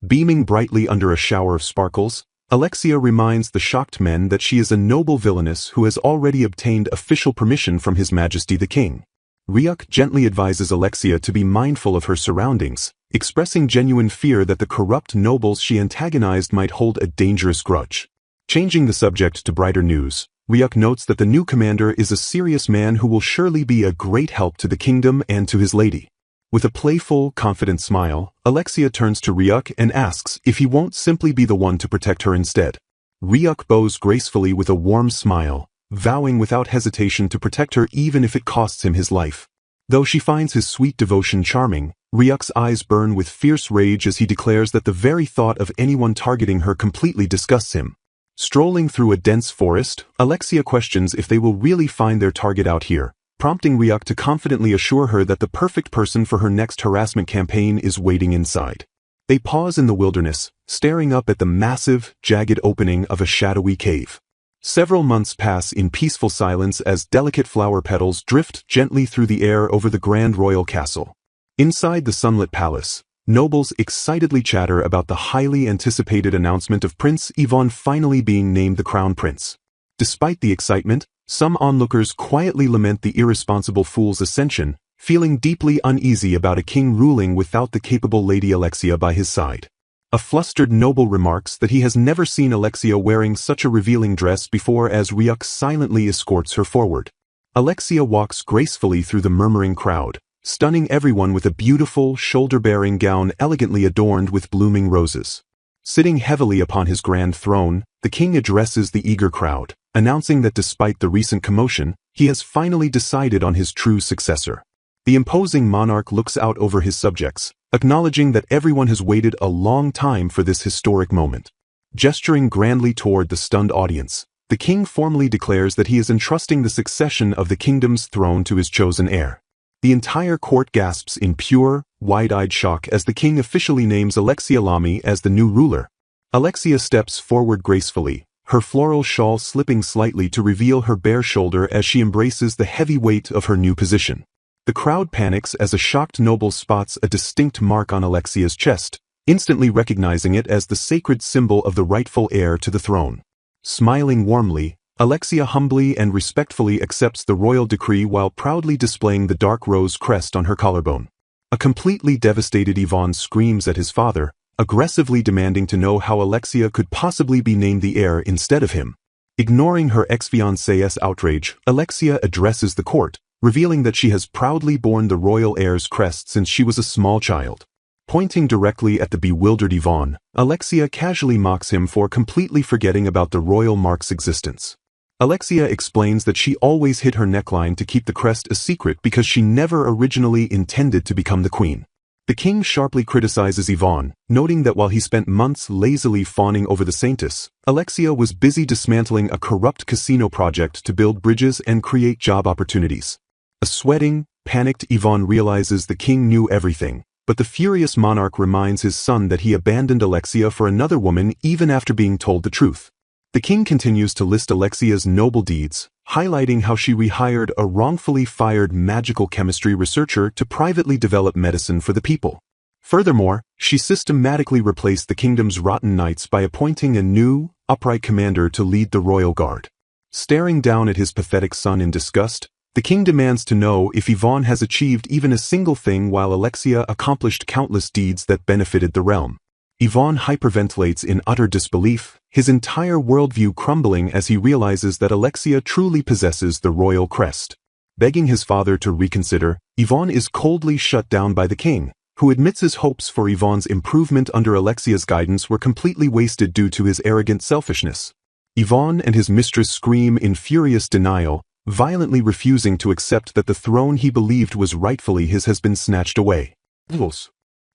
Beaming brightly under a shower of sparkles, Alexia reminds the shocked men that she is a noble villainess who has already obtained official permission from His Majesty the King. Ryuk gently advises Alexia to be mindful of her surroundings, expressing genuine fear that the corrupt nobles she antagonized might hold a dangerous grudge. Changing the subject to brighter news, Ryuk notes that the new commander is a serious man who will surely be a great help to the kingdom and to his lady. With a playful, confident smile, Alexia turns to Ryuk and asks if he won't simply be the one to protect her instead. Ryuk bows gracefully with a warm smile, vowing without hesitation to protect her even if it costs him his life. Though she finds his sweet devotion charming, Ryuk's eyes burn with fierce rage as he declares that the very thought of anyone targeting her completely disgusts him. Strolling through a dense forest, Alexia questions if they will really find their target out here, prompting Ryuk to confidently assure her that the perfect person for her next harassment campaign is waiting inside. They pause in the wilderness, staring up at the massive, jagged opening of a shadowy cave. Several months pass in peaceful silence as delicate flower petals drift gently through the air over the grand royal castle. Inside the sunlit palace, nobles excitedly chatter about the highly anticipated announcement of Prince Ivan finally being named the crown prince. Despite the excitement, some onlookers quietly lament the irresponsible fool's ascension, feeling deeply uneasy about a king ruling without the capable Lady Alexia by his side. A flustered noble remarks that he has never seen Alexia wearing such a revealing dress before as Ryuk silently escorts her forward. Alexia walks gracefully through the murmuring crowd, stunning everyone with a beautiful, shoulder-bearing gown elegantly adorned with blooming roses. Sitting heavily upon his grand throne, the king addresses the eager crowd, announcing that despite the recent commotion, he has finally decided on his true successor. The imposing monarch looks out over his subjects, acknowledging that everyone has waited a long time for this historic moment. Gesturing grandly toward the stunned audience, the king formally declares that he is entrusting the succession of the kingdom's throne to his chosen heir. The entire court gasps in pure, wide-eyed shock as the king officially names Alexia Lamy as the new ruler. Alexia steps forward gracefully, her floral shawl slipping slightly to reveal her bare shoulder as she embraces the heavy weight of her new position. The crowd panics as a shocked noble spots a distinct mark on Alexia's chest, instantly recognizing it as the sacred symbol of the rightful heir to the throne. Smiling warmly, Alexia humbly and respectfully accepts the royal decree while proudly displaying the dark rose crest on her collarbone. A completely devastated Yvonne screams at his father, aggressively demanding to know how Alexia could possibly be named the heir instead of him. Ignoring her ex-fiancé's outrage, Alexia addresses the court, revealing that she has proudly borne the royal heir's crest since she was a small child. Pointing directly at the bewildered Yvonne, Alexia casually mocks him for completely forgetting about the royal mark's existence. Alexia explains that she always hid her neckline to keep the crest a secret because she never originally intended to become the queen. The king sharply criticizes Yvonne, noting that while he spent months lazily fawning over the saintess, Alexia was busy dismantling a corrupt casino project to build bridges and create job opportunities. A sweating, panicked Yvonne realizes the king knew everything, but the furious monarch reminds his son that he abandoned Alexia for another woman even after being told the truth. The king continues to list Alexia's noble deeds, highlighting how she rehired a wrongfully fired magical chemistry researcher to privately develop medicine for the people. Furthermore, she systematically replaced the kingdom's rotten knights by appointing a new, upright commander to lead the royal guard. Staring down at his pathetic son in disgust, the king demands to know if Yvonne has achieved even a single thing while Alexia accomplished countless deeds that benefited the realm. Yvonne hyperventilates in utter disbelief, his entire worldview crumbling as he realizes that Alexia truly possesses the royal crest. Begging his father to reconsider, Yvonne is coldly shut down by the king, who admits his hopes for Yvonne's improvement under Alexia's guidance were completely wasted due to his arrogant selfishness. Yvonne and his mistress scream in furious denial, violently refusing to accept that the throne he believed was rightfully his has been snatched away.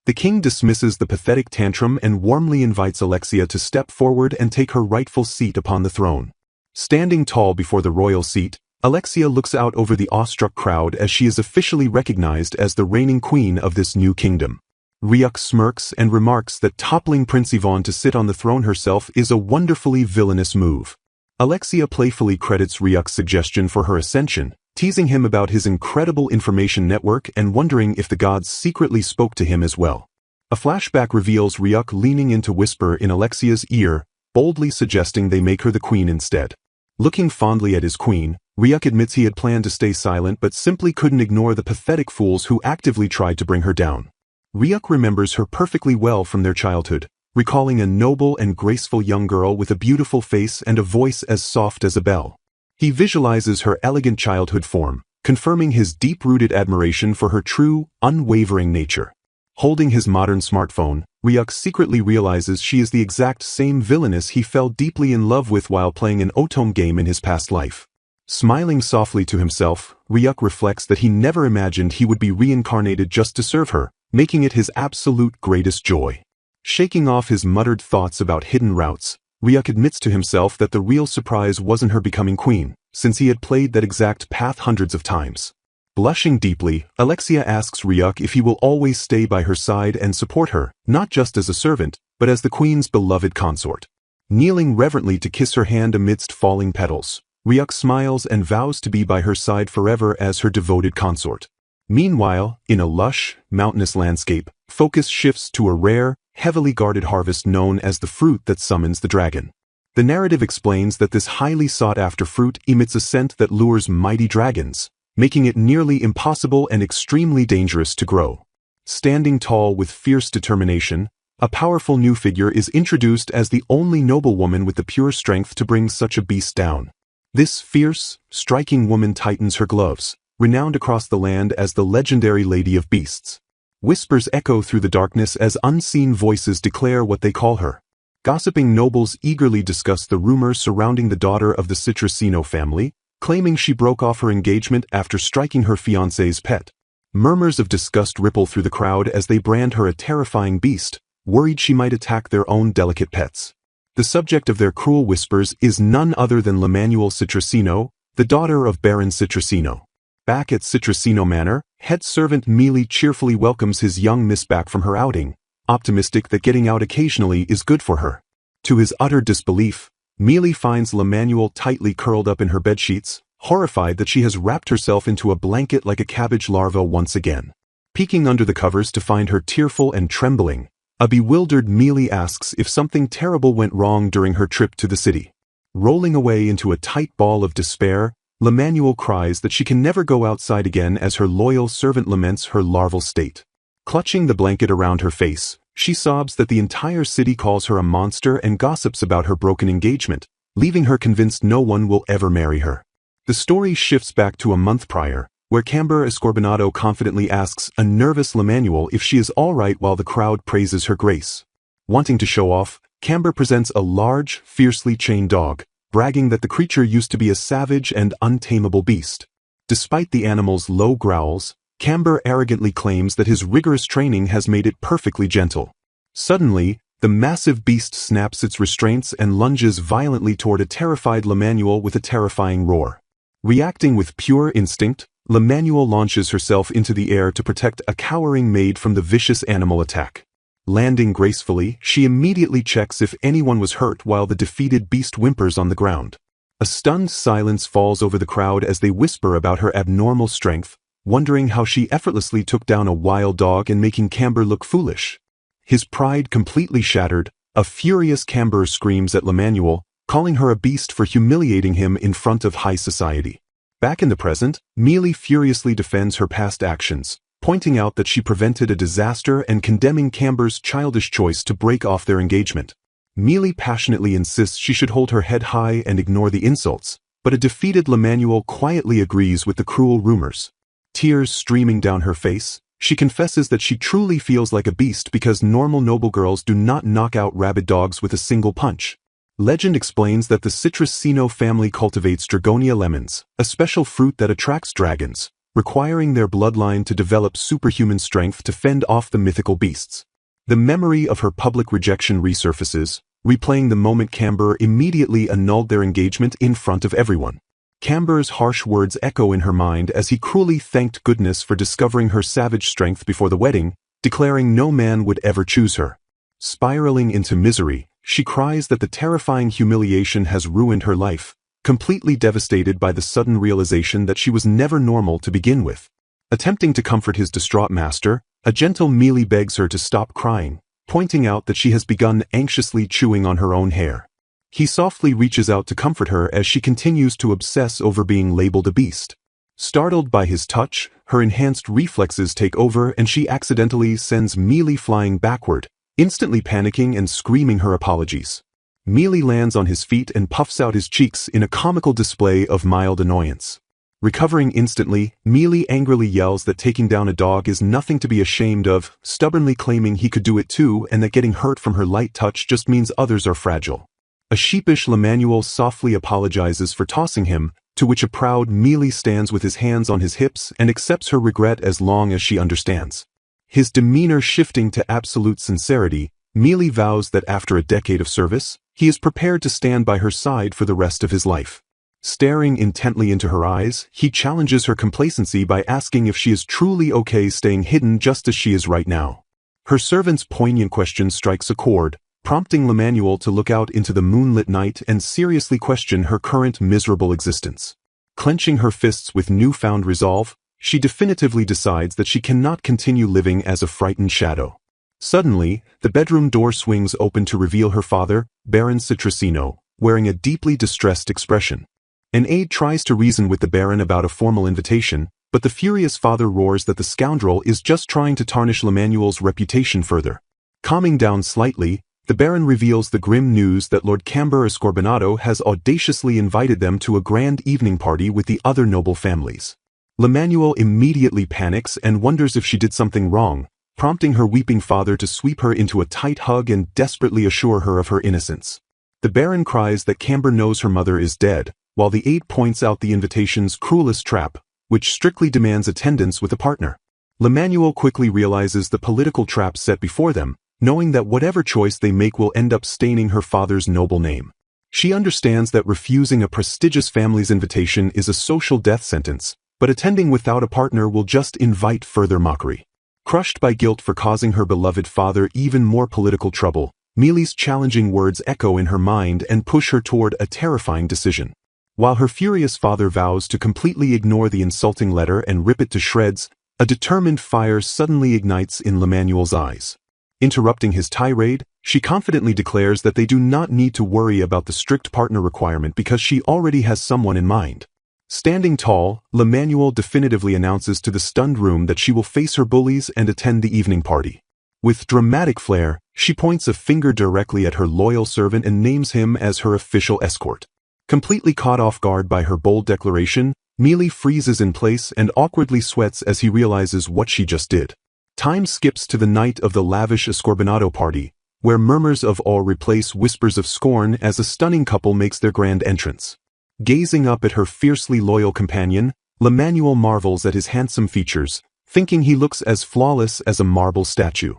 The king dismisses the pathetic tantrum and warmly invites Alexia to step forward and take her rightful seat upon the throne. Standing tall before the royal seat, Alexia looks out over the awestruck crowd as she is officially recognized as the reigning queen of this new kingdom. Ryuk smirks and remarks that toppling Prince Yvonne to sit on the throne herself is a wonderfully villainous move. Alexia playfully credits Ryuk's suggestion for her ascension, teasing him about his incredible information network and wondering if the gods secretly spoke to him as well. A flashback reveals Ryuk leaning in to whisper in Alexia's ear, boldly suggesting they make her the queen instead. Looking fondly at his queen, Ryuk admits he had planned to stay silent but simply couldn't ignore the pathetic fools who actively tried to bring her down. Ryuk remembers her perfectly well from their childhood, recalling a noble and graceful young girl with a beautiful face and a voice as soft as a bell. He visualizes her elegant childhood form, confirming his deep-rooted admiration for her true, unwavering nature. Holding his modern smartphone, Ryuk secretly realizes she is the exact same villainess he fell deeply in love with while playing an otome game in his past life. Smiling softly to himself, Ryuk reflects that he never imagined he would be reincarnated just to serve her, making it his absolute greatest joy. Shaking off his muttered thoughts about hidden routes, Ryuk admits to himself that the real surprise wasn't her becoming queen, since he had played that exact path hundreds of times. Blushing deeply, Alexia asks Ryuk if he will always stay by her side and support her, not just as a servant, but as the queen's beloved consort. Kneeling reverently to kiss her hand amidst falling petals, Ryuk smiles and vows to be by her side forever as her devoted consort. Meanwhile, in a lush, mountainous landscape, focus shifts to a rare, heavily guarded harvest known as the fruit that summons the dragon. The narrative explains that this highly sought-after fruit emits a scent that lures mighty dragons, making it nearly impossible and extremely dangerous to grow. Standing tall with fierce determination, a powerful new figure is introduced as the only noblewoman with the pure strength to bring such a beast down. This fierce, striking woman tightens her gloves, renowned across the land as the legendary Lady of Beasts. Whispers echo through the darkness as unseen voices declare what they call her. Gossiping nobles eagerly discuss the rumors surrounding the daughter of the Citrusino family, claiming she broke off her engagement after striking her fiancé's pet. Murmurs of disgust ripple through the crowd as they brand her a terrifying beast, worried she might attack their own delicate pets. The subject of their cruel whispers is none other than L'Emanuel Citrusino, the daughter of Baron Citrusino. Back at Citrusino Manor, head servant Mealy cheerfully welcomes his young miss back from her outing, optimistic that getting out occasionally is good for her. To his utter disbelief, Mealy finds L'Emanuel tightly curled up in her bedsheets, horrified that she has wrapped herself into a blanket like a cabbage larva once again. Peeking under the covers to find her tearful and trembling, A bewildered Mealy asks if something terrible went wrong during her trip to the city. Rolling away into a tight ball of despair, L'Emanuel cries that she can never go outside again as her loyal servant laments her larval state. Clutching the blanket around her face, she sobs that the entire city calls her a monster and gossips about her broken engagement, leaving her convinced no one will ever marry her. The story shifts back to a month prior, where Camber Escorbinado confidently asks a nervous L'Emanuel if she is alright while the crowd praises her grace. Wanting to show off, Camber presents a large, fiercely chained dog, bragging that the creature used to be a savage and untamable beast. Despite the animal's low growls, Camber arrogantly claims that his rigorous training has made it perfectly gentle. Suddenly, the massive beast snaps its restraints and lunges violently toward a terrified L'Emanuel with a terrifying roar. Reacting with pure instinct, L'Emanuel launches herself into the air to protect a cowering maid from the vicious animal attack. Landing gracefully, she immediately checks if anyone was hurt while the defeated beast whimpers on the ground. A stunned silence falls over the crowd as they whisper about her abnormal strength, wondering how she effortlessly took down a wild dog and making Camber look foolish. His pride completely shattered, a furious Camber screams at L'Emanuel, calling her a beast for humiliating him in front of high society. Back in the present, Mealy furiously defends her past actions, pointing out that she prevented a disaster and condemning Camber's childish choice to break off their engagement. Mealy passionately insists she should hold her head high and ignore the insults, but a defeated L'Emanuel quietly agrees with the cruel rumors. Tears streaming down her face, she confesses that she truly feels like a beast because normal noble girls do not knock out rabid dogs with a single punch. Legend explains that the Citrusino family cultivates Dragonia lemons, a special fruit that attracts dragons, requiring their bloodline to develop superhuman strength to fend off the mythical beasts. The memory of her public rejection resurfaces, replaying the moment Camber immediately annulled their engagement in front of everyone. Camber's harsh words echo in her mind as he cruelly thanked goodness for discovering her savage strength before the wedding, declaring no man would ever choose her. Spiraling into misery, she cries that the terrifying humiliation has ruined her life, completely devastated by the sudden realization that she was never normal to begin with. Attempting to comfort his distraught master, a gentle Mealy begs her to stop crying, pointing out that she has begun anxiously chewing on her own hair. He softly reaches out to comfort her as she continues to obsess over being labeled a beast. Startled by his touch, her enhanced reflexes take over and she accidentally sends Mealy flying backward, instantly panicking and screaming her apologies. Mealy lands on his feet and puffs out his cheeks in a comical display of mild annoyance. Recovering instantly, Mealy angrily yells that taking down a dog is nothing to be ashamed of, stubbornly claiming he could do it too and that getting hurt from her light touch just means others are fragile. A sheepish L'Emanuel softly apologizes for tossing him, to which a proud Mealy stands with his hands on his hips and accepts her regret as long as she understands. His demeanor shifting to absolute sincerity, Mealy vows that after a decade of service, he is prepared to stand by her side for the rest of his life. Staring intently into her eyes, he challenges her complacency by asking if she is truly okay staying hidden just as she is right now. Her servant's poignant question strikes a chord, prompting L'Emanuel to look out into the moonlit night and seriously question her current miserable existence. Clenching her fists with newfound resolve, she definitively decides that she cannot continue living as a frightened shadow. Suddenly, the bedroom door swings open to reveal her father, Baron Citrusino, wearing a deeply distressed expression. An aide tries to reason with the Baron about a formal invitation, but the furious father roars that the scoundrel is just trying to tarnish L'Emanuel's reputation further. Calming down slightly, the Baron reveals the grim news that Lord Camber Escorbinado has audaciously invited them to a grand evening party with the other noble families. L'Emanuel immediately panics and wonders if she did something wrong, prompting her weeping father to sweep her into a tight hug and desperately assure her of her innocence. The Baron cries that Camber knows her mother is dead, while the aide points out the invitation's cruelest trap, which strictly demands attendance with a partner. L'Emanuel quickly realizes the political trap set before them, knowing that whatever choice they make will end up staining her father's noble name. She understands that refusing a prestigious family's invitation is a social death sentence, but attending without a partner will just invite further mockery. Crushed by guilt for causing her beloved father even more political trouble, Mealy's challenging words echo in her mind and push her toward a terrifying decision. While her furious father vows to completely ignore the insulting letter and rip it to shreds, a determined fire suddenly ignites in L'Emanuel's eyes. Interrupting his tirade, she confidently declares that they do not need to worry about the strict partner requirement because she already has someone in mind. Standing tall, L'Emanuel definitively announces to the stunned room that she will face her bullies and attend the evening party. With dramatic flair, she points a finger directly at her loyal servant and names him as her official escort. Completely caught off guard by her bold declaration, Mealy freezes in place and awkwardly sweats as he realizes what she just did. Time skips to the night of the lavish Escorbinado party, where murmurs of awe replace whispers of scorn as a stunning couple makes their grand entrance. Gazing up at her fiercely loyal companion, L'Emanuel marvels at his handsome features, thinking he looks as flawless as a marble statue.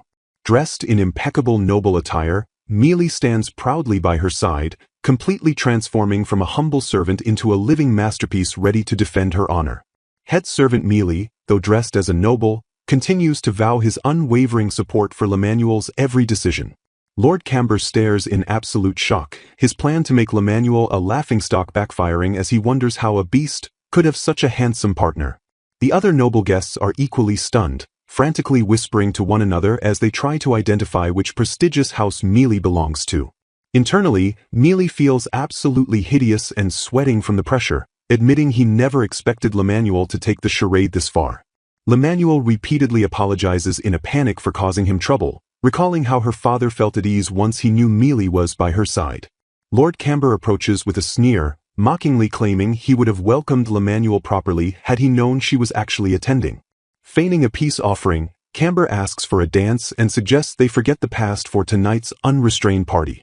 Dressed in impeccable noble attire, Mealy stands proudly by her side, completely transforming from a humble servant into a living masterpiece ready to defend her honor. Head servant Mealy, though dressed as a noble, continues to vow his unwavering support for L'Emanuel's every decision. Lord Camber stares in absolute shock, his plan to make L'Emanuel a laughingstock backfiring as he wonders how a beast could have such a handsome partner. The other noble guests are equally stunned, frantically whispering to one another as they try to identify which prestigious house Mealy belongs to. Internally, Mealy feels absolutely hideous and sweating from the pressure, admitting he never expected L'Emanuel to take the charade this far. L'Emanuel repeatedly apologizes in a panic for causing him trouble, recalling how her father felt at ease once he knew Mealy was by her side. Lord Camber approaches with a sneer, mockingly claiming he would have welcomed L'Emanuel properly had he known she was actually attending. Feigning a peace offering, Camber asks for a dance and suggests they forget the past for tonight's unrestrained party.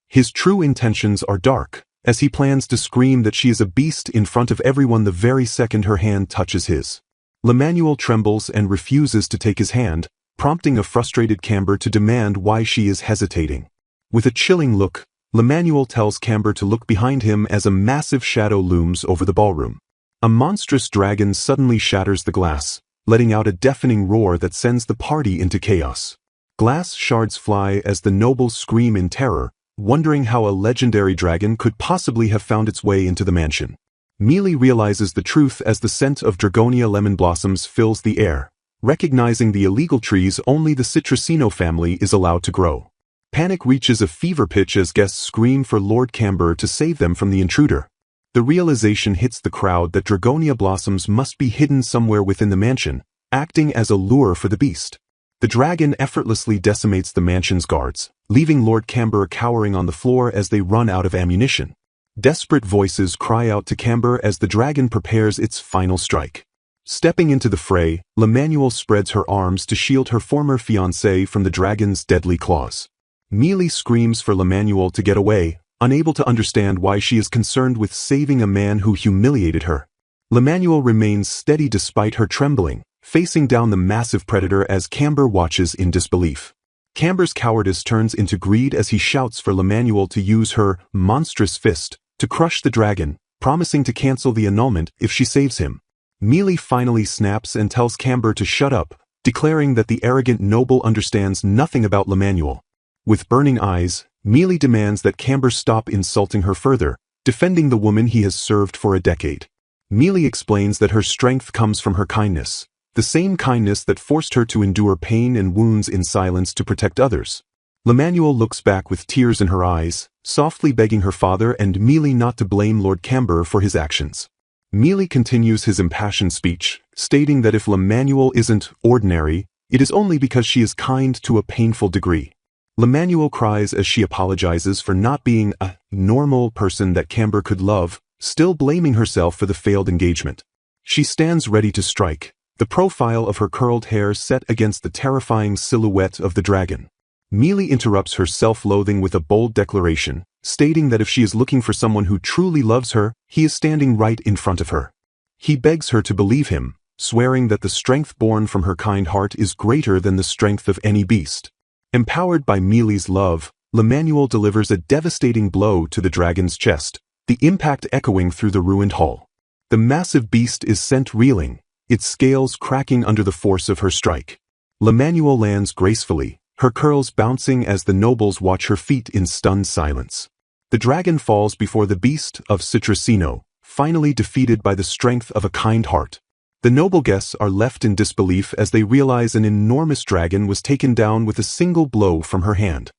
His true intentions are dark, as he plans to scream that she is a beast in front of everyone the very second her hand touches his. L'Emanuel trembles and refuses to take his hand, prompting a frustrated Camber to demand why she is hesitating. With a chilling look, L'Emanuel tells Camber to look behind him as a massive shadow looms over the ballroom. A monstrous dragon suddenly shatters the glass, letting out a deafening roar that sends the party into chaos. Glass shards fly as the nobles scream in terror, wondering how a legendary dragon could possibly have found its way into the mansion. Mealy realizes the truth as the scent of Dragonia lemon blossoms fills the air, recognizing the illegal trees only the Citrusino family is allowed to grow. Panic reaches a fever pitch as guests scream for Lord Camber to save them from the intruder. The realization hits the crowd that Dragonia blossoms must be hidden somewhere within the mansion, acting as a lure for the beast. The dragon effortlessly decimates the mansion's guards, leaving Lord Camber cowering on the floor as they run out of ammunition. Desperate voices cry out to Camber as the dragon prepares its final strike. Stepping into the fray, L'Emanuel spreads her arms to shield her former fiancé from the dragon's deadly claws. Mealy screams for L'Emanuel to get away, unable to understand why she is concerned with saving a man who humiliated her. L'Emanuel remains steady despite her trembling, facing down the massive predator as Camber watches in disbelief. Camber's cowardice turns into greed as he shouts for L'Emanuel to use her monstrous fist to crush the dragon, promising to cancel the annulment if she saves him. Mealy finally snaps and tells Camber to shut up, declaring that the arrogant noble understands nothing about L'Emanuel. With burning eyes, Mealy demands that Camber stop insulting her further, defending the woman he has served for a decade. Mealy explains that her strength comes from her kindness, the same kindness that forced her to endure pain and wounds in silence to protect others. L'Emanuel looks back with tears in her eyes, softly begging her father and Mealy not to blame Lord Camber for his actions. Mealy continues his impassioned speech, stating that if L'Emanuel isn't ordinary, it is only because she is kind to a painful degree. L'Emanuel cries as she apologizes for not being a normal person that Camber could love, still blaming herself for the failed engagement. She stands ready to strike, the profile of her curled hair set against the terrifying silhouette of the dragon. Mealy interrupts her self-loathing with a bold declaration, stating that if she is looking for someone who truly loves her, he is standing right in front of her. He begs her to believe him, swearing that the strength born from her kind heart is greater than the strength of any beast. Empowered by Mealy's love, L'Emanuel delivers a devastating blow to the dragon's chest, the impact echoing through the ruined hall. The massive beast is sent reeling, its scales cracking under the force of her strike. L'Emanuel lands gracefully, her curls bouncing as the nobles watch her feet in stunned silence. The dragon falls before the beast of Citrusino, finally defeated by the strength of a kind heart. The noble guests are left in disbelief as they realize an enormous dragon was taken down with a single blow from her hand.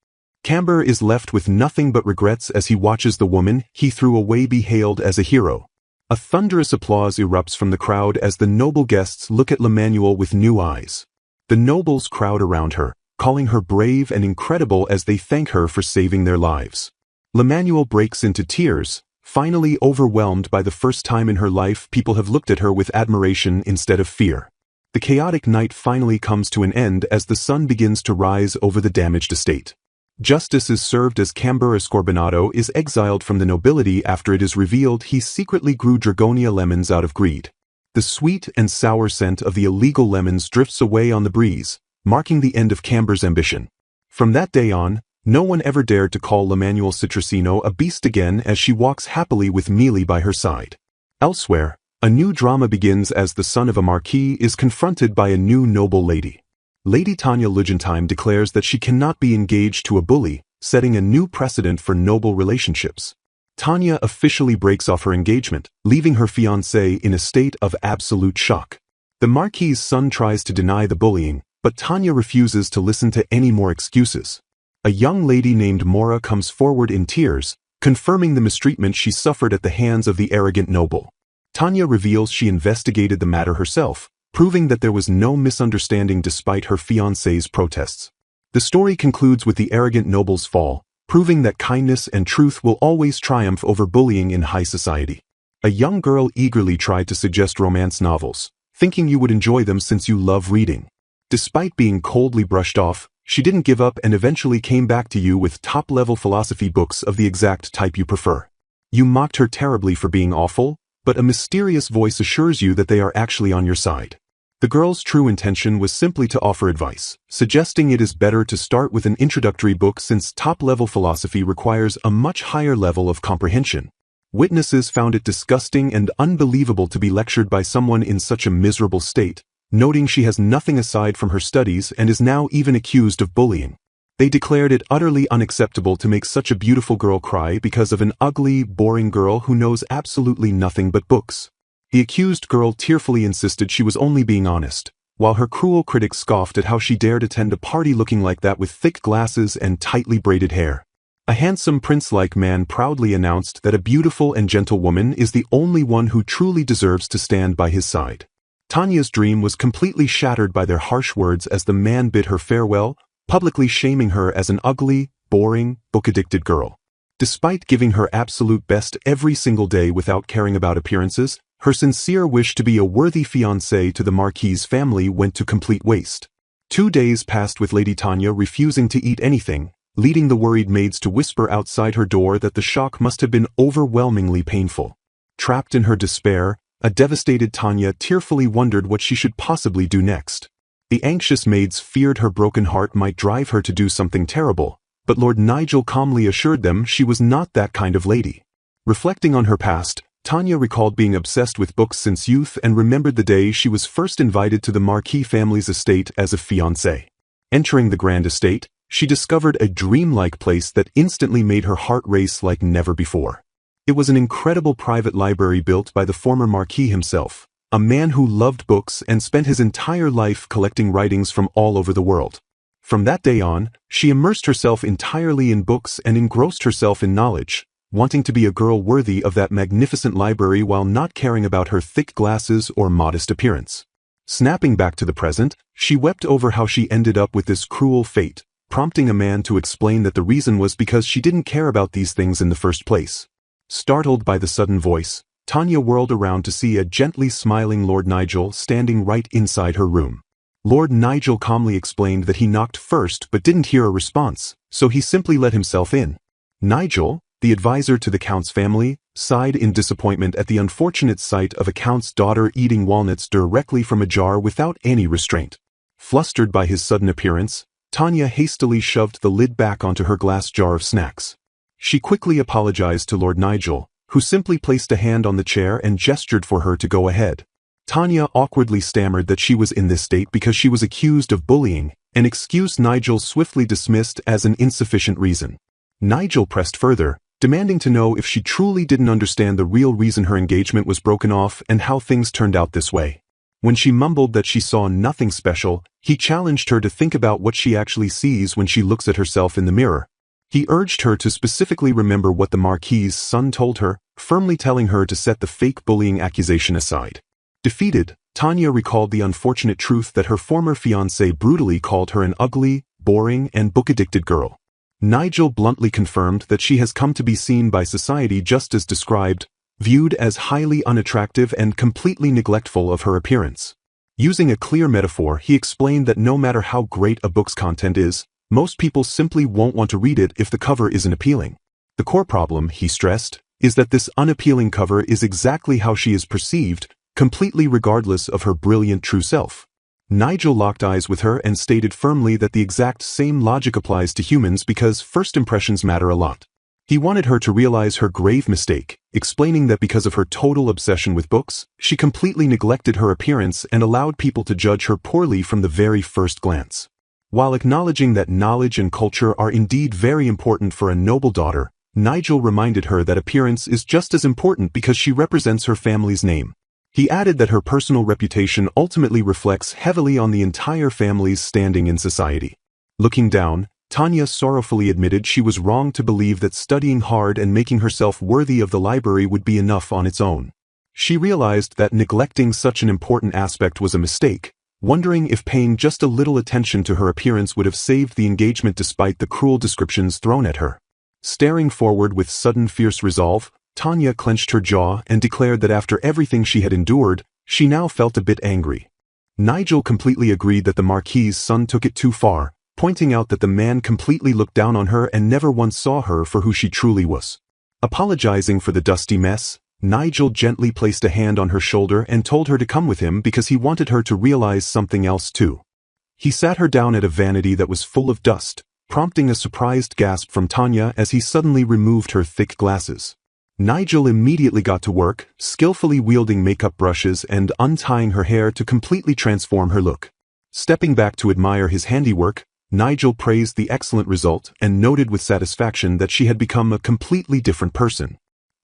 Camber is left with nothing but regrets as he watches the woman he threw away be hailed as a hero. A thunderous applause erupts from the crowd as the noble guests look at L'Emanuel with new eyes. The nobles crowd around her, calling her brave and incredible as they thank her for saving their lives. L'Emanuel breaks into tears, finally overwhelmed by the first time in her life people have looked at her with admiration instead of fear. The chaotic night finally comes to an end as the sun begins to rise over the damaged estate. Justice is served as Camber Escorbinado is exiled from the nobility after it is revealed he secretly grew Dragonia lemons out of greed. The sweet and sour scent of the illegal lemons drifts away on the breeze, marking the end of Camber's ambition. From that day on, no one ever dared to call L'Emanuel Citrusino a beast again as she walks happily with Mealy by her side. Elsewhere, a new drama begins as the son of a marquis is confronted by a new noble lady. Lady Tanya Lugentime declares that she cannot be engaged to a bully, setting a new precedent for noble relationships. Tanya officially breaks off her engagement, leaving her fiancé in a state of absolute shock. The Marquis's son tries to deny the bullying, but Tanya refuses to listen to any more excuses. A young lady named Mora comes forward in tears, confirming the mistreatment she suffered at the hands of the arrogant noble. Tanya reveals she investigated the matter herself, proving that there was no misunderstanding despite her fiancé's protests. The story concludes with the arrogant noble's fall, proving that kindness and truth will always triumph over bullying in high society. A young girl eagerly tried to suggest romance novels, thinking you would enjoy them since you love reading. Despite being coldly brushed off, she didn't give up and eventually came back to you with top-level philosophy books of the exact type you prefer. You mocked her terribly for being awful, but a mysterious voice assures you that they are actually on your side. The girl's true intention was simply to offer advice, suggesting it is better to start with an introductory book since top-level philosophy requires a much higher level of comprehension. Witnesses found it disgusting and unbelievable to be lectured by someone in such a miserable state, noting she has nothing aside from her studies and is now even accused of bullying. They declared it utterly unacceptable to make such a beautiful girl cry because of an ugly, boring girl who knows absolutely nothing but books. The accused girl tearfully insisted she was only being honest, while her cruel critics scoffed at how she dared attend a party looking like that with thick glasses and tightly braided hair. A handsome prince-like man proudly announced that a beautiful and gentle woman is the only one who truly deserves to stand by his side. Tanya's dream was completely shattered by their harsh words as the man bid her farewell, publicly shaming her as an ugly, boring, book-addicted girl. Despite giving her absolute best every single day without caring about appearances, her sincere wish to be a worthy fiancé to the Marquis's family went to complete waste. 2 days passed with Lady Tanya refusing to eat anything, leading the worried maids to whisper outside her door that the shock must have been overwhelmingly painful. Trapped in her despair, a devastated Tanya tearfully wondered what she should possibly do next. The anxious maids feared her broken heart might drive her to do something terrible, but Lord Nigel calmly assured them she was not that kind of lady. Reflecting on her past, Tanya recalled being obsessed with books since youth and remembered the day she was first invited to the Marquis family's estate as a fiancé. Entering the grand estate, she discovered a dreamlike place that instantly made her heart race like never before. It was an incredible private library built by the former Marquis himself, a man who loved books and spent his entire life collecting writings from all over the world. From that day on, she immersed herself entirely in books and engrossed herself in knowledge, wanting to be a girl worthy of that magnificent library while not caring about her thick glasses or modest appearance. Snapping back to the present, she wept over how she ended up with this cruel fate, prompting a man to explain that the reason was because she didn't care about these things in the first place. Startled by the sudden voice, Tanya whirled around to see a gently smiling Lord Nigel standing right inside her room. Lord Nigel calmly explained that he knocked first but didn't hear a response, so he simply let himself in. Nigel, the advisor to the Count's family, sighed in disappointment at the unfortunate sight of a Count's daughter eating walnuts directly from a jar without any restraint. Flustered by his sudden appearance, Tanya hastily shoved the lid back onto her glass jar of snacks. She quickly apologized to Lord Nigel, who simply placed a hand on the chair and gestured for her to go ahead. Tanya awkwardly stammered that she was in this state because she was accused of bullying, an excuse Nigel swiftly dismissed as an insufficient reason. Nigel pressed further, demanding to know if she truly didn't understand the real reason her engagement was broken off and how things turned out this way. When she mumbled that she saw nothing special, he challenged her to think about what she actually sees when she looks at herself in the mirror. He urged her to specifically remember what the Marquis's son told her, firmly telling her to set the fake bullying accusation aside. Defeated, Tanya recalled the unfortunate truth that her former fiancé brutally called her an ugly, boring, and book-addicted girl. Nigel bluntly confirmed that she has come to be seen by society just as described, viewed as highly unattractive and completely neglectful of her appearance. Using a clear metaphor, he explained that no matter how great a book's content is, most people simply won't want to read it if the cover isn't appealing. The core problem, he stressed, is that this unappealing cover is exactly how she is perceived, completely regardless of her brilliant true self. Nigel locked eyes with her and stated firmly that the exact same logic applies to humans because first impressions matter a lot. He wanted her to realize her grave mistake, explaining that because of her total obsession with books, she completely neglected her appearance and allowed people to judge her poorly from the very first glance. While acknowledging that knowledge and culture are indeed very important for a noble daughter, Nigel reminded her that appearance is just as important because she represents her family's name. He added that her personal reputation ultimately reflects heavily on the entire family's standing in society. Looking down, Tanya sorrowfully admitted she was wrong to believe that studying hard and making herself worthy of the library would be enough on its own. She realized that neglecting such an important aspect was a mistake, wondering if paying just a little attention to her appearance would have saved the engagement despite the cruel descriptions thrown at her. Staring forward with sudden fierce resolve, Tanya clenched her jaw and declared that after everything she had endured, she now felt a bit angry. Nigel completely agreed that the Marquis's son took it too far, pointing out that the man completely looked down on her and never once saw her for who she truly was. Apologizing for the dusty mess, Nigel gently placed a hand on her shoulder and told her to come with him because he wanted her to realize something else too. He sat her down at a vanity that was full of dust, prompting a surprised gasp from Tanya as he suddenly removed her thick glasses. Nigel immediately got to work, skillfully wielding makeup brushes and untying her hair to completely transform her look. Stepping back to admire his handiwork, Nigel praised the excellent result and noted with satisfaction that she had become a completely different person.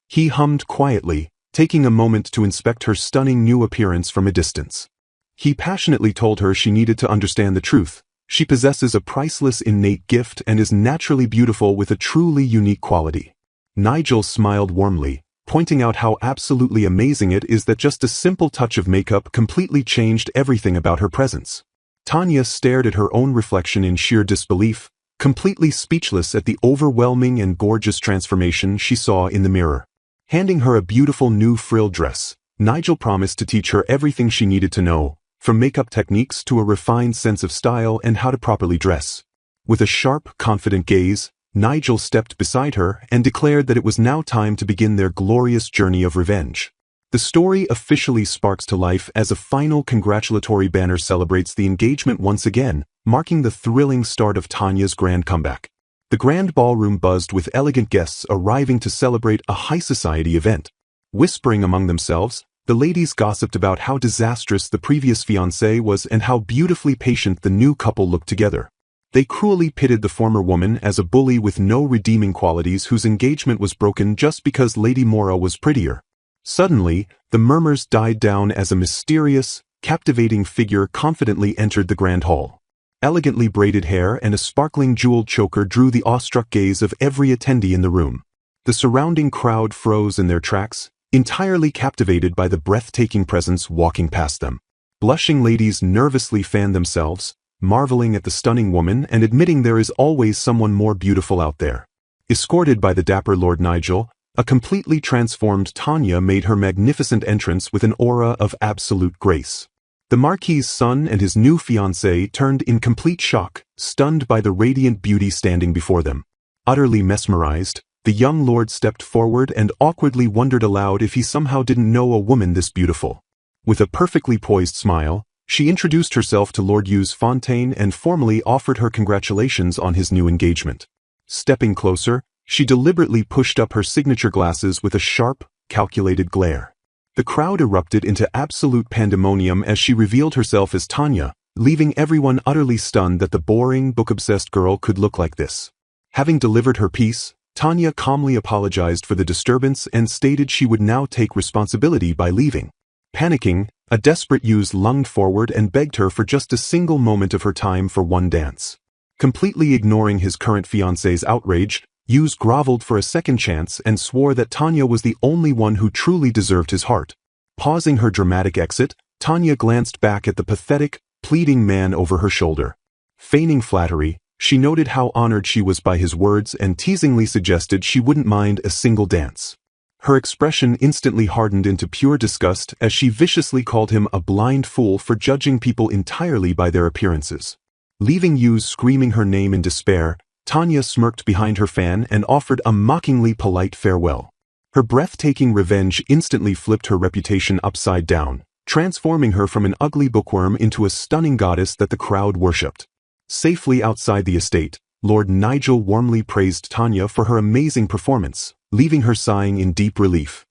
He hummed quietly, taking a moment to inspect her stunning new appearance from a distance. He passionately told her she needed to understand the truth. She possesses a priceless innate gift and is naturally beautiful with a truly unique quality. Nigel smiled warmly, pointing out how absolutely amazing it is that just a simple touch of makeup completely changed everything about her presence. Tanya stared at her own reflection in sheer disbelief, completely speechless at the overwhelming and gorgeous transformation she saw in the mirror. Handing her a beautiful new frill dress, Nigel promised to teach her everything she needed to know, from makeup techniques to a refined sense of style and how to properly dress. With a sharp, confident gaze, Nigel stepped beside her and declared that it was now time to begin their glorious journey of revenge. The story officially sparks to life as a final congratulatory banner celebrates the engagement once again, marking the thrilling start of Tanya's grand comeback. The grand ballroom buzzed with elegant guests arriving to celebrate a high society event. Whispering among themselves, the ladies gossiped about how disastrous the previous fiancé was and how beautifully patient the new couple looked together. They cruelly pitted the former woman as a bully with no redeeming qualities whose engagement was broken just because Lady Mora was prettier. Suddenly, the murmurs died down as a mysterious, captivating figure confidently entered the grand hall. Elegantly braided hair and a sparkling jeweled choker drew the awestruck gaze of every attendee in the room. The surrounding crowd froze in their tracks, entirely captivated by the breathtaking presence walking past them. Blushing ladies nervously fanned themselves, marveling at the stunning woman and admitting there is always someone more beautiful out there. Escorted by the dapper Lord Nigel, a completely transformed Tanya made her magnificent entrance with an aura of absolute grace. The Marquis's son and his new fiancée turned in complete shock, stunned by the radiant beauty standing before them. Utterly mesmerized, the young lord stepped forward and awkwardly wondered aloud if he somehow didn't know a woman this beautiful. With a perfectly poised smile, she introduced herself to Lord Hughes Fontaine and formally offered her congratulations on his new engagement. Stepping closer, she deliberately pushed up her signature glasses with a sharp, calculated glare. The crowd erupted into absolute pandemonium as she revealed herself as Tanya, leaving everyone utterly stunned that the boring, book-obsessed girl could look like this. Having delivered her piece, Tanya calmly apologized for the disturbance and stated she would now take responsibility by leaving. Panicking, a desperate Yuz lunged forward and begged her for just a single moment of her time for one dance. Completely ignoring his current fiancée's outrage, Yuz groveled for a second chance and swore that Tanya was the only one who truly deserved his heart. Pausing her dramatic exit, Tanya glanced back at the pathetic, pleading man over her shoulder. Feigning flattery, she noted how honored she was by his words and teasingly suggested she wouldn't mind a single dance. Her expression instantly hardened into pure disgust as she viciously called him a blind fool for judging people entirely by their appearances. Leaving Yuz screaming her name in despair, Tanya smirked behind her fan and offered a mockingly polite farewell. Her breathtaking revenge instantly flipped her reputation upside down, transforming her from an ugly bookworm into a stunning goddess that the crowd worshipped. Safely outside the estate, Lord Nigel warmly praised Tanya for her amazing performance, leaving her sighing in deep relief.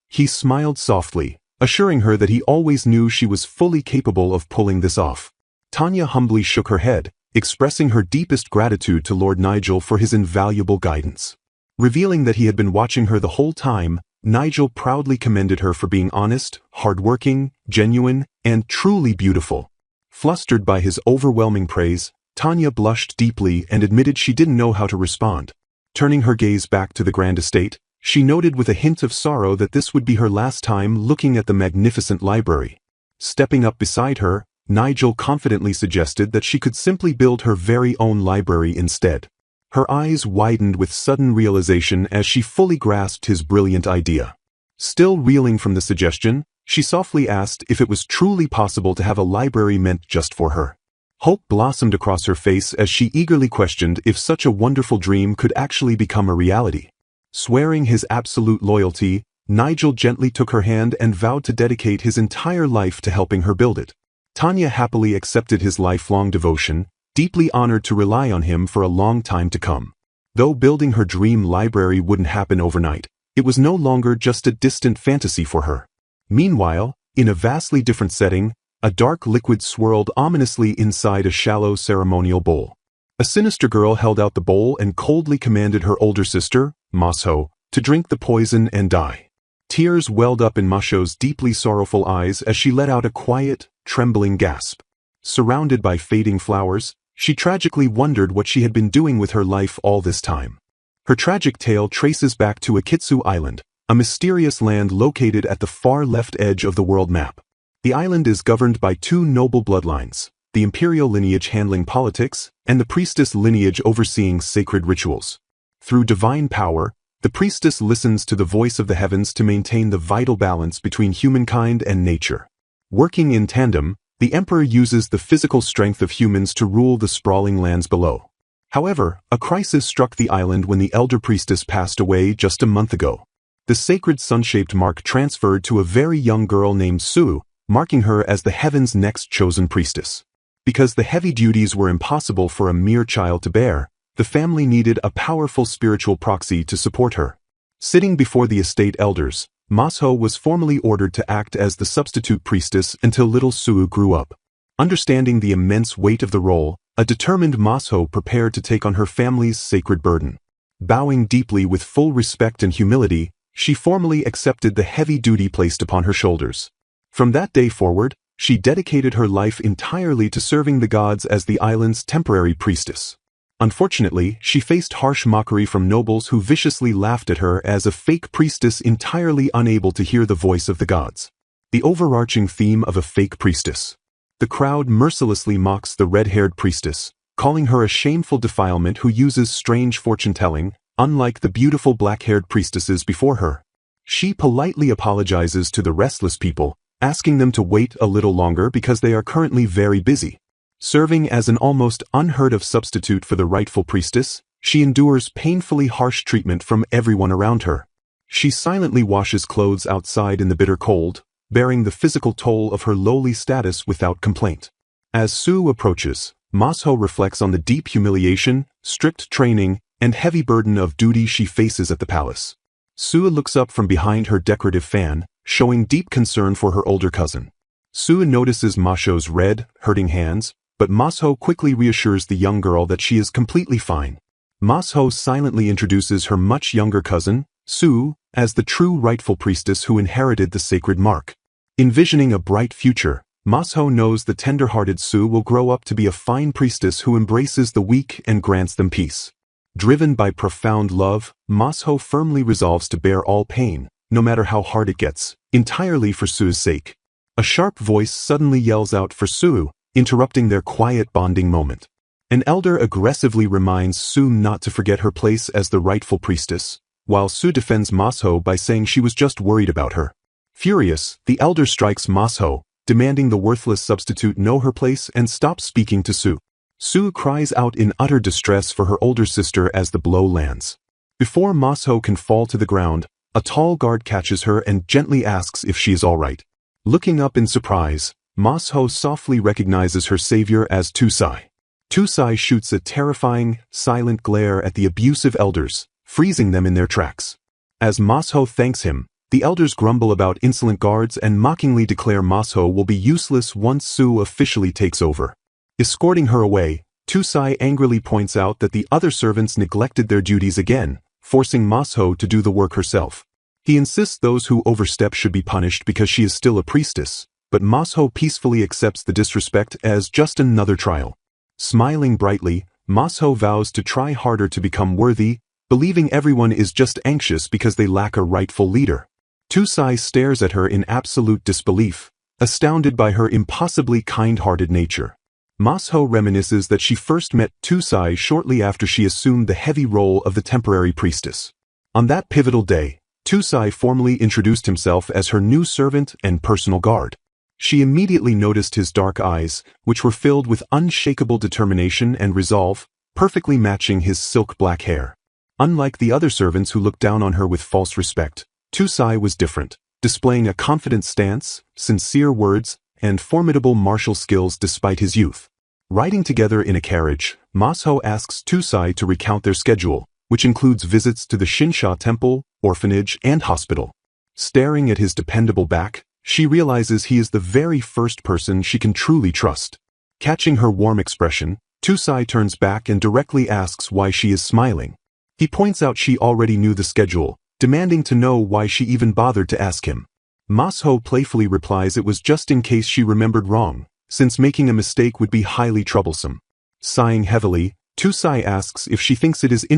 He smiled softly, assuring her that he always knew she was fully capable of pulling this off. Tanya humbly shook her head, expressing her deepest gratitude to Lord Nigel for his invaluable guidance. Revealing that he had been watching her the whole time, Nigel proudly commended her for being honest, hardworking, genuine, and truly beautiful. Flustered by his overwhelming praise, Tanya blushed deeply and admitted she didn't know how to respond. Turning her gaze back to the grand estate, she noted with a hint of sorrow that this would be her last time looking at the magnificent library. Stepping up beside her, Nigel confidently suggested that she could simply build her very own library instead. Her eyes widened with sudden realization as she fully grasped his brilliant idea. Still reeling from the suggestion, she softly asked if it was truly possible to have a library meant just for her. Hope blossomed across her face as she eagerly questioned if such a wonderful dream could actually become a reality. Swearing his absolute loyalty, Nigel gently took her hand and vowed to dedicate his entire life to helping her build it. Tanya happily accepted his lifelong devotion, deeply honored to rely on him for a long time to come. Though building her dream library wouldn't happen overnight, it was no longer just a distant fantasy for her. Meanwhile, in a vastly different setting, a dark liquid swirled ominously inside a shallow ceremonial bowl. A sinister girl held out the bowl and coldly commanded her older sister, Masho, to drink the poison and die. Tears welled up in Masho's deeply sorrowful eyes as she let out a quiet, trembling gasp. Surrounded by fading flowers, she tragically wondered what she had been doing with her life all this time. Her tragic tale traces back to Akitsu Island, a mysterious land located at the far left edge of the world map. The island is governed by two noble bloodlines, the imperial lineage handling politics, and the priestess lineage overseeing sacred rituals. Through divine power, the priestess listens to the voice of the heavens to maintain the vital balance between humankind and nature. Working in tandem, the emperor uses the physical strength of humans to rule the sprawling lands below. However, a crisis struck the island when the elder priestess passed away just a month ago. The sacred sun-shaped mark transferred to a very young girl named Su, marking her as the heaven's next chosen priestess. Because the heavy duties were impossible for a mere child to bear, the family needed a powerful spiritual proxy to support her. Sitting before the estate elders, Masho was formally ordered to act as the substitute priestess until little Su grew up. Understanding the immense weight of the role, a determined Masho prepared to take on her family's sacred burden. Bowing deeply with full respect and humility, she formally accepted the heavy duty placed upon her shoulders. From that day forward, she dedicated her life entirely to serving the gods as the island's temporary priestess. Unfortunately, she faced harsh mockery from nobles who viciously laughed at her as a fake priestess entirely unable to hear the voice of the gods. The overarching theme of a fake priestess. The crowd mercilessly mocks the red-haired priestess, calling her a shameful defilement who uses strange fortune-telling, unlike the beautiful black-haired priestesses before her. She politely apologizes to the restless people, asking them to wait a little longer because they are currently very busy. Serving as an almost unheard-of substitute for the rightful priestess, she endures painfully harsh treatment from everyone around her. She silently washes clothes outside in the bitter cold, bearing the physical toll of her lowly status without complaint. As Su approaches, Masho reflects on the deep humiliation, strict training, and heavy burden of duty she faces at the palace. Su looks up from behind her decorative fan, showing deep concern for her older cousin. Su notices Masho's red, hurting hands, but Masho quickly reassures the young girl that she is completely fine. Masho silently introduces her much younger cousin, Su, as the true rightful priestess who inherited the sacred mark. Envisioning a bright future, Masaho knows the tender-hearted Su will grow up to be a fine priestess who embraces the weak and grants them peace. Driven by profound love, Masaho firmly resolves to bear all pain, no matter how hard it gets, entirely for Su's sake. A sharp voice suddenly yells out for Su, interrupting their quiet bonding moment. An elder aggressively reminds Su not to forget her place as the rightful priestess, while Su defends Masaho by saying she was just worried about her. Furious, the elder strikes Masaho, demanding the worthless substitute know her place and stop speaking to Su. Su cries out in utter distress for her older sister as the blow lands. Before Masaho can fall to the ground, a tall guard catches her and gently asks if she is all right. Looking up in surprise, Masaho softly recognizes her savior as Tusai. Tusai shoots a terrifying, silent glare at the abusive elders, freezing them in their tracks. As Masaho thanks him, the elders grumble about insolent guards and mockingly declare Masaho will be useless once Su officially takes over. Escorting her away, Tusai angrily points out that the other servants neglected their duties again, forcing Masaho to do the work herself. He insists those who overstep should be punished because she is still a priestess, but Masaho peacefully accepts the disrespect as just another trial. Smiling brightly, Masaho vows to try harder to become worthy, believing everyone is just anxious because they lack a rightful leader. Tusai stares at her in absolute disbelief, astounded by her impossibly kind-hearted nature. Masaho reminisces that she first met Tusai shortly after she assumed the heavy role of the temporary priestess. On that pivotal day, Tusai formally introduced himself as her new servant and personal guard. She immediately noticed his dark eyes, which were filled with unshakable determination and resolve, perfectly matching his silk black hair. Unlike the other servants who looked down on her with false respect, Tusai was different, displaying a confident stance, sincere words, and formidable martial skills despite his youth. Riding together in a carriage, Masaho asks Tusai to recount their schedule, which includes visits to the Shinsha temple, orphanage, and hospital. Staring at his dependable back, she realizes he is the very first person she can truly trust. Catching her warm expression, Tusai turns back and directly asks why she is smiling. He points out she already knew the schedule, demanding to know why she even bothered to ask him. Masaho playfully replies it was just in case she remembered wrong, since making a mistake would be highly troublesome. Sighing heavily, Tusai asks if she thinks it is